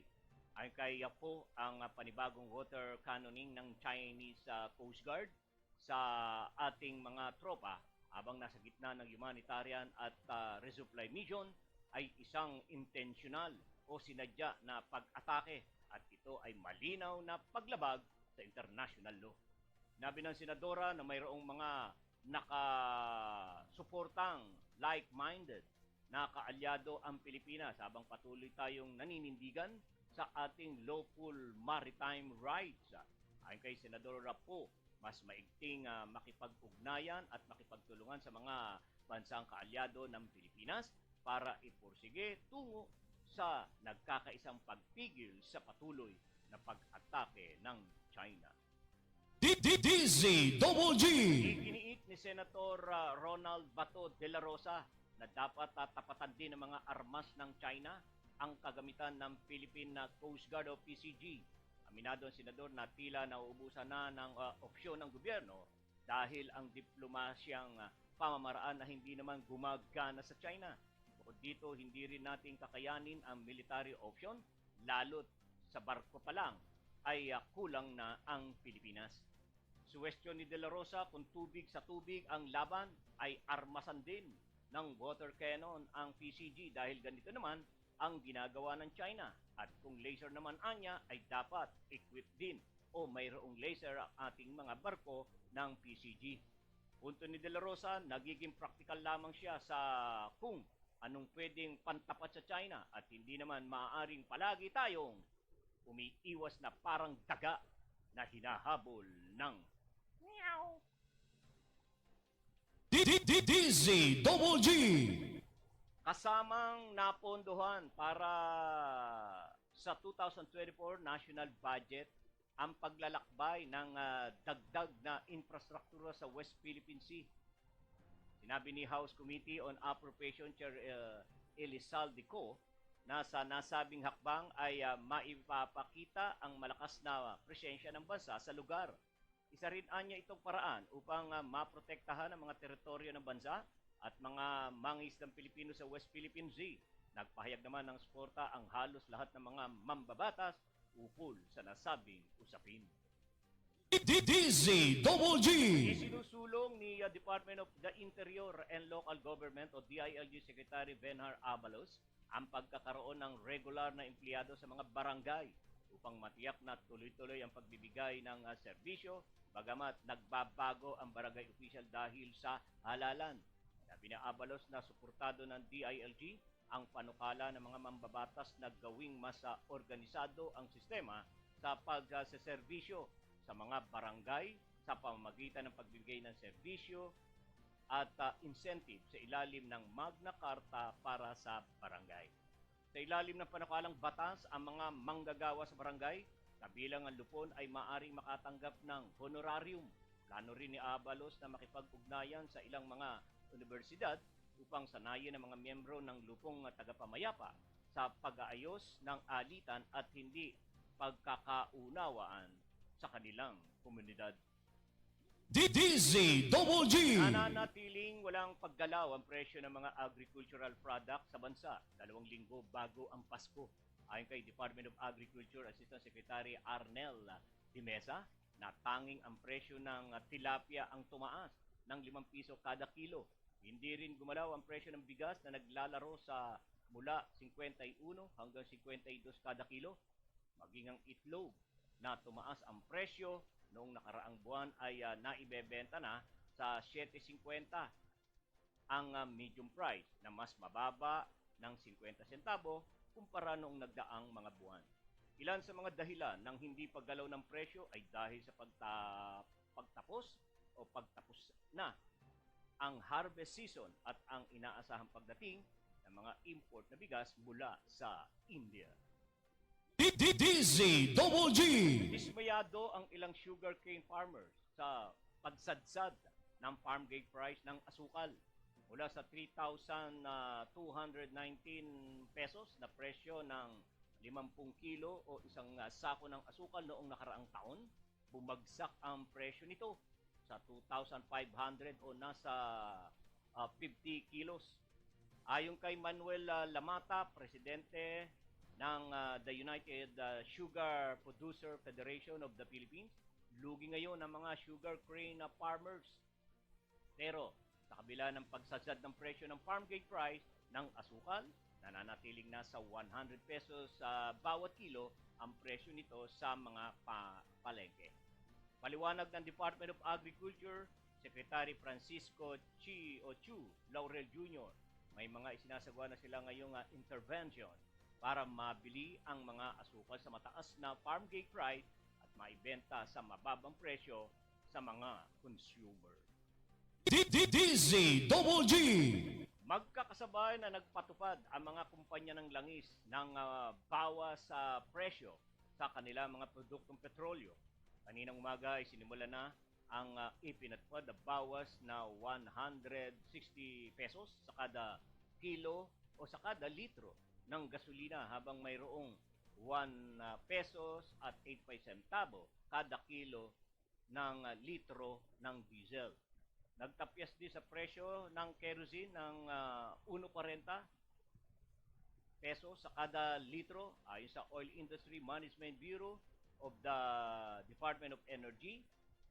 Ayon kay Poe, ang panibagong water cannoning ng Chinese Coast Guard sa ating mga tropa habang nasa gitna ng humanitarian at resupply mission ay isang intentional o sinadya na pag-atake at ito ay malinaw na paglabag sa international law. Nabi ng senadora na mayroong mga nakasuportang like-minded na kaalyado ang Pilipinas habang patuloy tayong naninindigan sa ating lawful maritime rights. Ayon kay Senador Rapo, mas maigting makipag-ugnayan at makipagtulungan sa mga bansang kaalyado ng Pilipinas para ipursige tungo sa nagkakaisang pagpigil sa patuloy na pag-atake ng China. DZGG. Iginiit ni Senator Ronald Bato de la Rosa na dapat tapatan din ng mga armas ng China ang kagamitan ng Philippine Coast Guard o PCG. Aminado ang senador na tila nauubusan na ng opsyon ng gobyerno dahil ang diplomasyang pamamaraan na hindi naman gumagana sa China. Bukod dito, hindi rin natin kakayanin ang military option, lalo't sa barko pa lang ay kulang na ang Pilipinas. Suwestyon ni De La Rosa kung tubig sa tubig ang laban ay armasan din ng water cannon ang PCG dahil ganito naman ang ginagawa ng China. At kung laser naman anya ay dapat equip din o mayroong laser ang ating mga barko ng PCG. Punto ni De La Rosa, nagiging practical lamang siya sa kung anong pwedeng pantapat sa China at hindi naman maaaring palagi tayong umiiwas na parang daga na hinahabol ng meow. DZGG. Kasamang napondohan para sa 2024 national budget ang paglalakbay ng dagdag na infrastruktura sa West Philippine Sea. Sinabi ni House Committee on Appropriation Chair Elizalde Co na sa nasabing hakbang ay maipapakita ang malakas na presensya ng bansa sa lugar. Isa rin anya itong paraan upang maprotektahan ang mga teritoryo ng bansa at mga mangisdang Pilipino sa West Philippine Sea. Nagpahayag naman ng suporta ang halos lahat ng mga mambabatas ukol sa nasabing usapin. DZGG. Isinusulong ni Department of the Interior and Local Government o DILG Secretary Benhar Abalos ang pagkakaroon ng regular na empleyado sa mga barangay upang matiyak na tuloy-tuloy ang pagbibigay ng serbisyo bagamat nagbabago ang barangay official dahil sa halalan. Sabi ni Abalos na suportado ng DILG ang panukala ng mga mambabatas na gawing mas organisado ang sistema sa pagseserbisyo sa mga barangay sa pamamagitan ng pagbibigay ng serbisyo at incentive sa ilalim ng Magna Carta para sa barangay. Sa ilalim ng panukalang batas, ang mga manggagawa sa barangay, kabilang ang lupon ay maaring makatanggap ng honorarium. Plano rin ni Abalos na makipag-ugnayan sa ilang mga universidad upang sanayin ang mga miyembro ng lupong tagapamayapa sa pag-aayos ng alitan at hindi pagkakaunawaan sa kanilang komunidad. DZGG. Nananatiling walang paggalaw ang presyo ng mga agricultural products sa bansa 2 linggo bago ang Pasko. Ayon kay Department of Agriculture Assistant Secretary Arnel Dimesa, na tanging ang presyo ng tilapia ang tumaas ng 5 piso kada kilo. Hindi rin gumalaw ang presyo ng bigas na naglalaro sa mula 51 hanggang 52 kada kilo. Maging ang itlog na tumaas ang presyo noong nakaraang buwan ay naibebenta na sa 7.50 ang medium price na mas mababa ng 50 sentabo kumpara noong nagdaang mga buwan. Ilan sa mga dahilan ng hindi paggalaw ng presyo ay dahil sa pagtapos na ang harvest season at ang inaasahang pagdating ng mga import na bigas mula sa India. DZGG. Dismayado ang ilang sugarcane farmers sa pagsadsad ng farm gate price ng asukal mula sa 3,219 pesos na presyo ng 50 kilo o isang sako ng asukal noong nakaraang taon. Bumagsak ang presyo nito sa 2,500 o nasa 50 kilos. Ayon kay Manuel Lamata, presidente ng the United Sugar Producer Federation of the Philippines, lugi ngayon ang mga sugar cane na farmers. Pero sa kabila ng pagsasad ng presyo ng farm gate price ng asukal, nananatiling nasa 100 pesos sa bawat kilo ang presyo nito sa mga palengke. Paliwanag ng Department of Agriculture, Secretary Francisco Chu Laurel Jr., may mga isinasagawa na sila ngayong intervention para mabili ang mga asukal sa mataas na farm gate price at maibenta sa mababang presyo sa mga consumer. DZGG. Magkakasabay na nagpatupad ang mga kumpanya ng langis ng bawas sa presyo sa kanilang mga produktong petrolyo. Kaninang umaga ay sinimula na ang ipinatupad na bawas na 160 pesos sa kada kilo o sa kada litro ng gasolina, habang mayroong 1 pesos at 85 centavo kada kilo ng litro ng diesel. Nagtapyas din sa presyo ng kerosene ng 1.40 pesos sa kada litro ayon sa Oil Industry Management Bureau of the Department of Energy,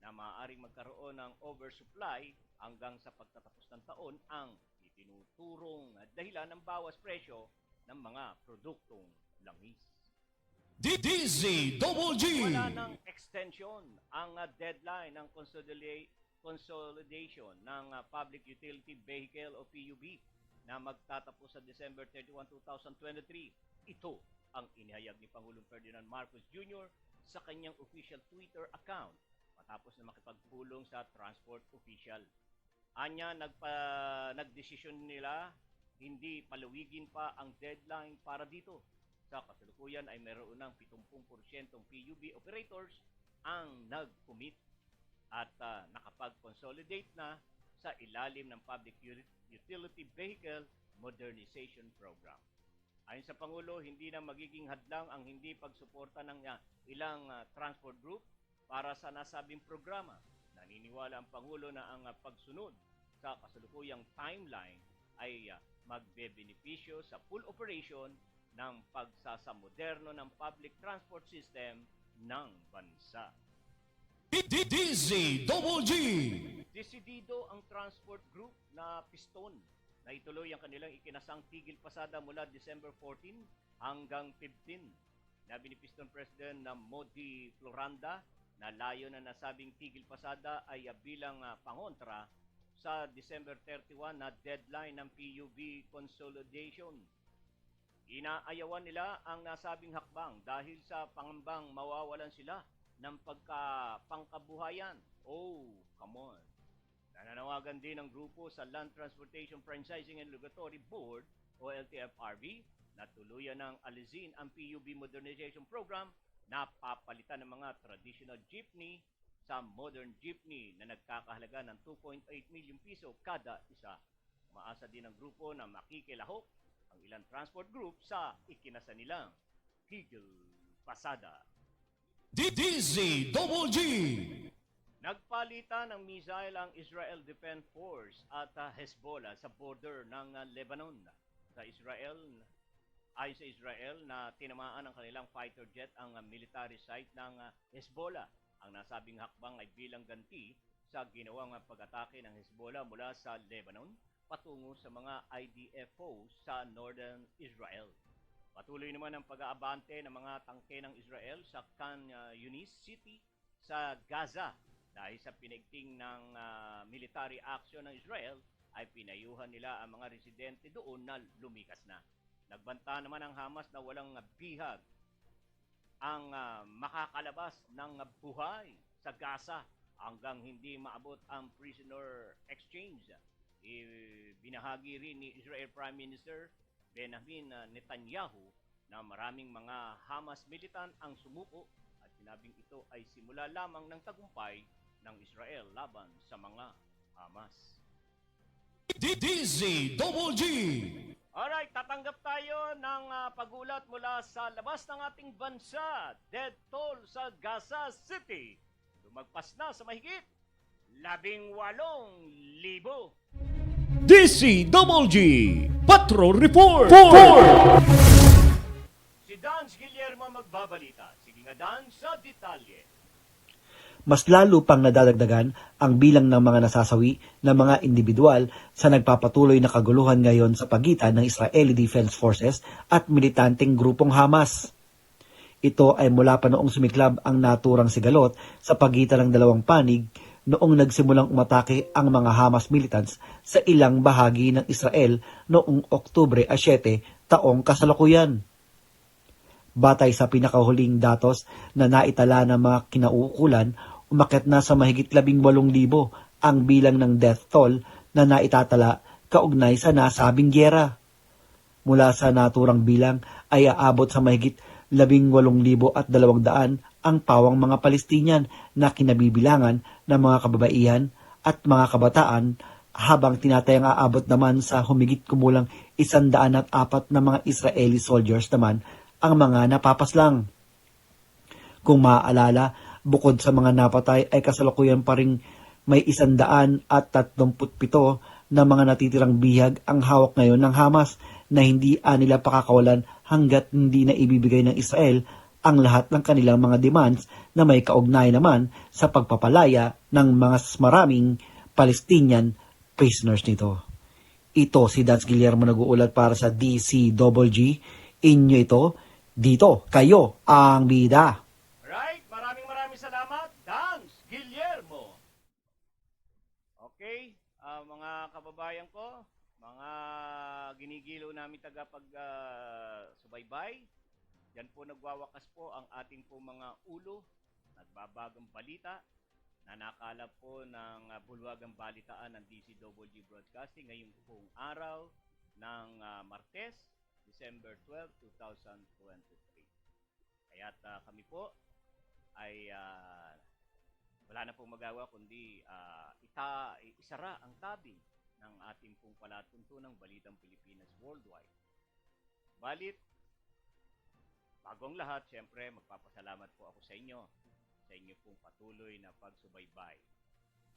na maaaring magkaroon ng oversupply hanggang sa pagtatapos ng taon ang itinuturong dahilan ng bawas presyo ng mga produktong langis. DZGG. Wala ng extension ang deadline ng consolidation ng Public Utility Vehicle o PUV na magtatapos sa December 31, 2023. Ito ang inihayag ni Pangulong Ferdinand Marcos Jr. sa kanyang official Twitter account matapos na makipagpulong sa transport official. Anya, nagdesisyon nila hindi palawigin pa ang deadline para dito. Sa kasalukuyan ay mayroon ng 70% PUV operators ang nag-commit at nakapag-consolidate na sa ilalim ng Public Utility Vehicle Modernization Program. Ayon sa Pangulo, hindi na magiging hadlang ang hindi pagsuporta ng ilang transport group para sa nasabing programa. Naniniwala ang Pangulo na ang pagsunod sa kasalukuyang timeline ay magbebenepisyo sa full operation ng pagsasamoderno ng public transport system ng bansa. DZGG. Desidido ang transport group na Piston na ituloy ang kanilang ikinasang tigil pasada mula December 14 hanggang 15. Nabi ni Piston President na Modi Floranda na layo na nasabing tigil pasada ay bilang pangontra sa December 31 na deadline ng PUV consolidation. Inaayawan nila ang nasabing hakbang dahil sa pangambang mawawalan sila ng pangkabuhayan. Oh, come on. Nananawagan din ng grupo sa Land Transportation Franchising and Regulatory Board o LTFRB na tuluyan ng alisin ang PUV Modernization Program na papalitan ng mga traditional jeepney sa modern jeepney na nagkakahalaga ng 2.8 million piso kada isa. Umaasa din ng grupo na makikilahok ang ilang transport group sa ikinasa nilang tigil pasada. DZGG. Nagpalitan ng missile ang Israel Defense Force at Hezbollah sa border ng Lebanon. Ayon sa Israel na tinamaan ng kanilang fighter jet ang military site ng Hezbollah. Ang nasabing hakbang ay bilang ganti sa ginawang pag-atake ng Hezbollah mula sa Lebanon patungo sa mga IDF foes sa northern Israel. Patuloy naman ang pag-aabante ng mga tangke ng Israel sa Khan Yunis City sa Gaza. Dahil sa pinigting ng military action ng Israel, ay pinayuhan nila ang mga residente doon na lumikas na. Nagbanta naman ang Hamas na walang bihag ang makakalabas ng buhay sa Gaza hanggang hindi maabot ang prisoner exchange. Binahagi rin ni Israel Prime Minister Benjamin Netanyahu na maraming mga Hamas militant ang sumuko at sinabing ito ay simula lamang ng tagumpay ng Israel laban sa mga Hamas. DZGG. Alright, tatanggap tayo ng pagulat mula sa labas ng ating bansa. Death toll sa Gaza City. Lumagpas na sa mahigit 18,000. DZGG. Patrol Report. Si Dans Guillermo magbabalita. Sige nga, Dan, sa detalye. Mas lalo pang nadadagdagan ang bilang ng mga nasasawi na mga individual sa nagpapatuloy na kaguluhan ngayon sa pagitan ng Israeli Defense Forces at militanteng grupong Hamas. Ito ay mula pa noong sumiklab ang naturang sigalot sa pagitan ng dalawang panig noong nagsimulang umatake ang mga Hamas militants sa ilang bahagi ng Israel noong Oktubre 7 taong kasalukuyan. Batay sa pinakahuling datos na naitala ng mga kinauukulan, umakyat na sa mahigit 18,000 ang bilang ng death toll na naitatala kaugnay sa nasabing gyera. Mula sa naturang bilang ay aabot sa mahigit 18,200 ang pawang mga Palestinian na kinabibilangan ng mga kababaihan at mga kabataan, habang tinatayang aabot naman sa humigit kumulang 104 na mga Israeli soldiers naman ang mga napapaslang. Kung maaalala, bukod sa mga napatay ay kasalukuyan pa ring may 137 na mga natitirang bihag ang hawak ngayon ng Hamas na hindi nila pakakawalan hanggat hindi na ibibigay ng Israel ang lahat ng kanilang mga demands na may kaugnay naman sa pagpapalaya ng mga maraming Palestinian prisoners nito. Ito si Dance Guillermo nag-uulat para sa DCWG. Inyo ito, dito, kayo ang bida. Right, maraming salamat, Dance Guillermo. Okay, mga kababayan ko, mga ginigilo namin subaybay, yan po nagwawakas po ang ating po mga ulo, nagbabagang balita, na nakala po ng bulwagang balitaan ng DCWG Broadcasting ngayong pong araw ng Martes, December 12, 2023. Kaya't kami po ay wala na pong magawa kundi isara ang tabing ng ating pong palatuntunang Balitang Pilipinas Worldwide. Balit, bagong lahat, siyempre magpapasalamat po ako sa inyo pong patuloy na pagsubaybay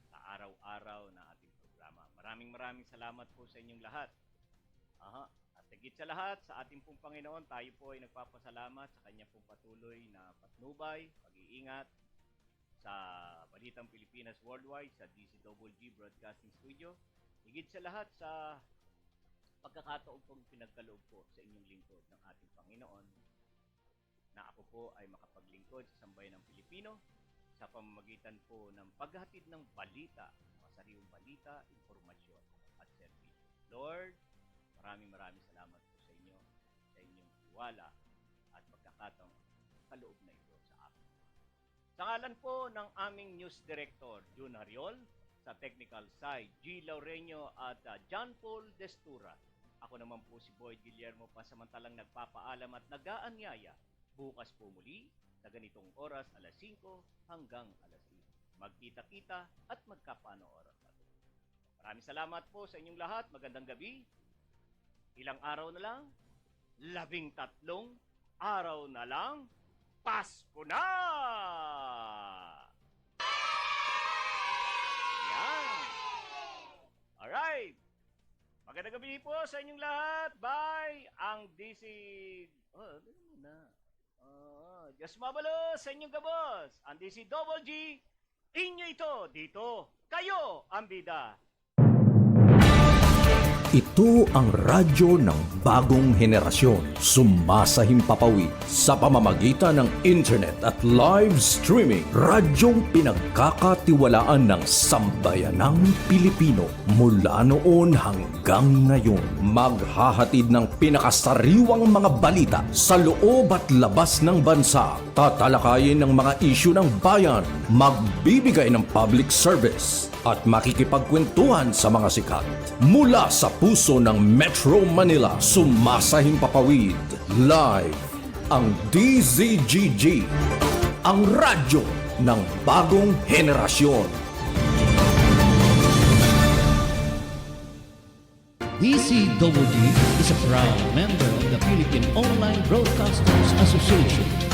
sa araw-araw na ating programa. Maraming salamat po sa inyong lahat. At higit sa lahat, sa ating pong Panginoon, tayo po ay nagpapasalamat sa kanya pong patuloy na patnubay, pag-iingat sa Balitang Pilipinas Worldwide, sa DCWG Broadcasting Studio. Higit sa lahat, sa pagkakataon pong pinagkaloob po sa inyong lingkod ng ating Panginoon, na ako po ay makapaglingkod sa sambayan ng Pilipino sa pamamagitan po ng paghatid ng balita, masariwang balita, impormasyon at serbisyo. Lord, maraming salamat po sa inyo, sa inyong tiwala at pagkakataong kaloob na ito sa akin. Sa ngalan po ng aming News Director, Jun Hariol, sa technical side, G. Laureño at John Paul Destura. Ako naman po si Boyd Guillermo, pasamantalang nagpapaalam at nag-aanyaya. Bukas po muli sa ganitong oras, alas 5 hanggang alas 6. Magkita-kita at magkapano-oras natin. Maraming salamat po sa inyong lahat. Magandang gabi. Ilang araw na lang? 13 araw na lang? Pasko na! Yan. Alright. Magandang gabi po sa inyong lahat. Bye! Ang DC... Diyos mabalo sa inyong gabos. Ang DCWG, inyo ito, dito, kayo ang bida. Ito ang radyo ng bagong henerasyon. Sumasahimpapawid sa pamamagitan ng internet at live streaming. Radyong pinagkakatiwalaan ng sambayanang Pilipino. Mula noon hanggang ngayon, maghahatid ng pinakasariwang mga balita sa loob at labas ng bansa. Tatalakayin ng mga isyu ng bayan. Magbibigay ng public service at makikipagkwentuhan sa mga sikat. Mula sa puso ng Metro Manila, sumasahimpapawid live ang DZGG, ang radyo ng bagong henerasyon. DCWG is a proud member of the Philippine Online Broadcasters Association.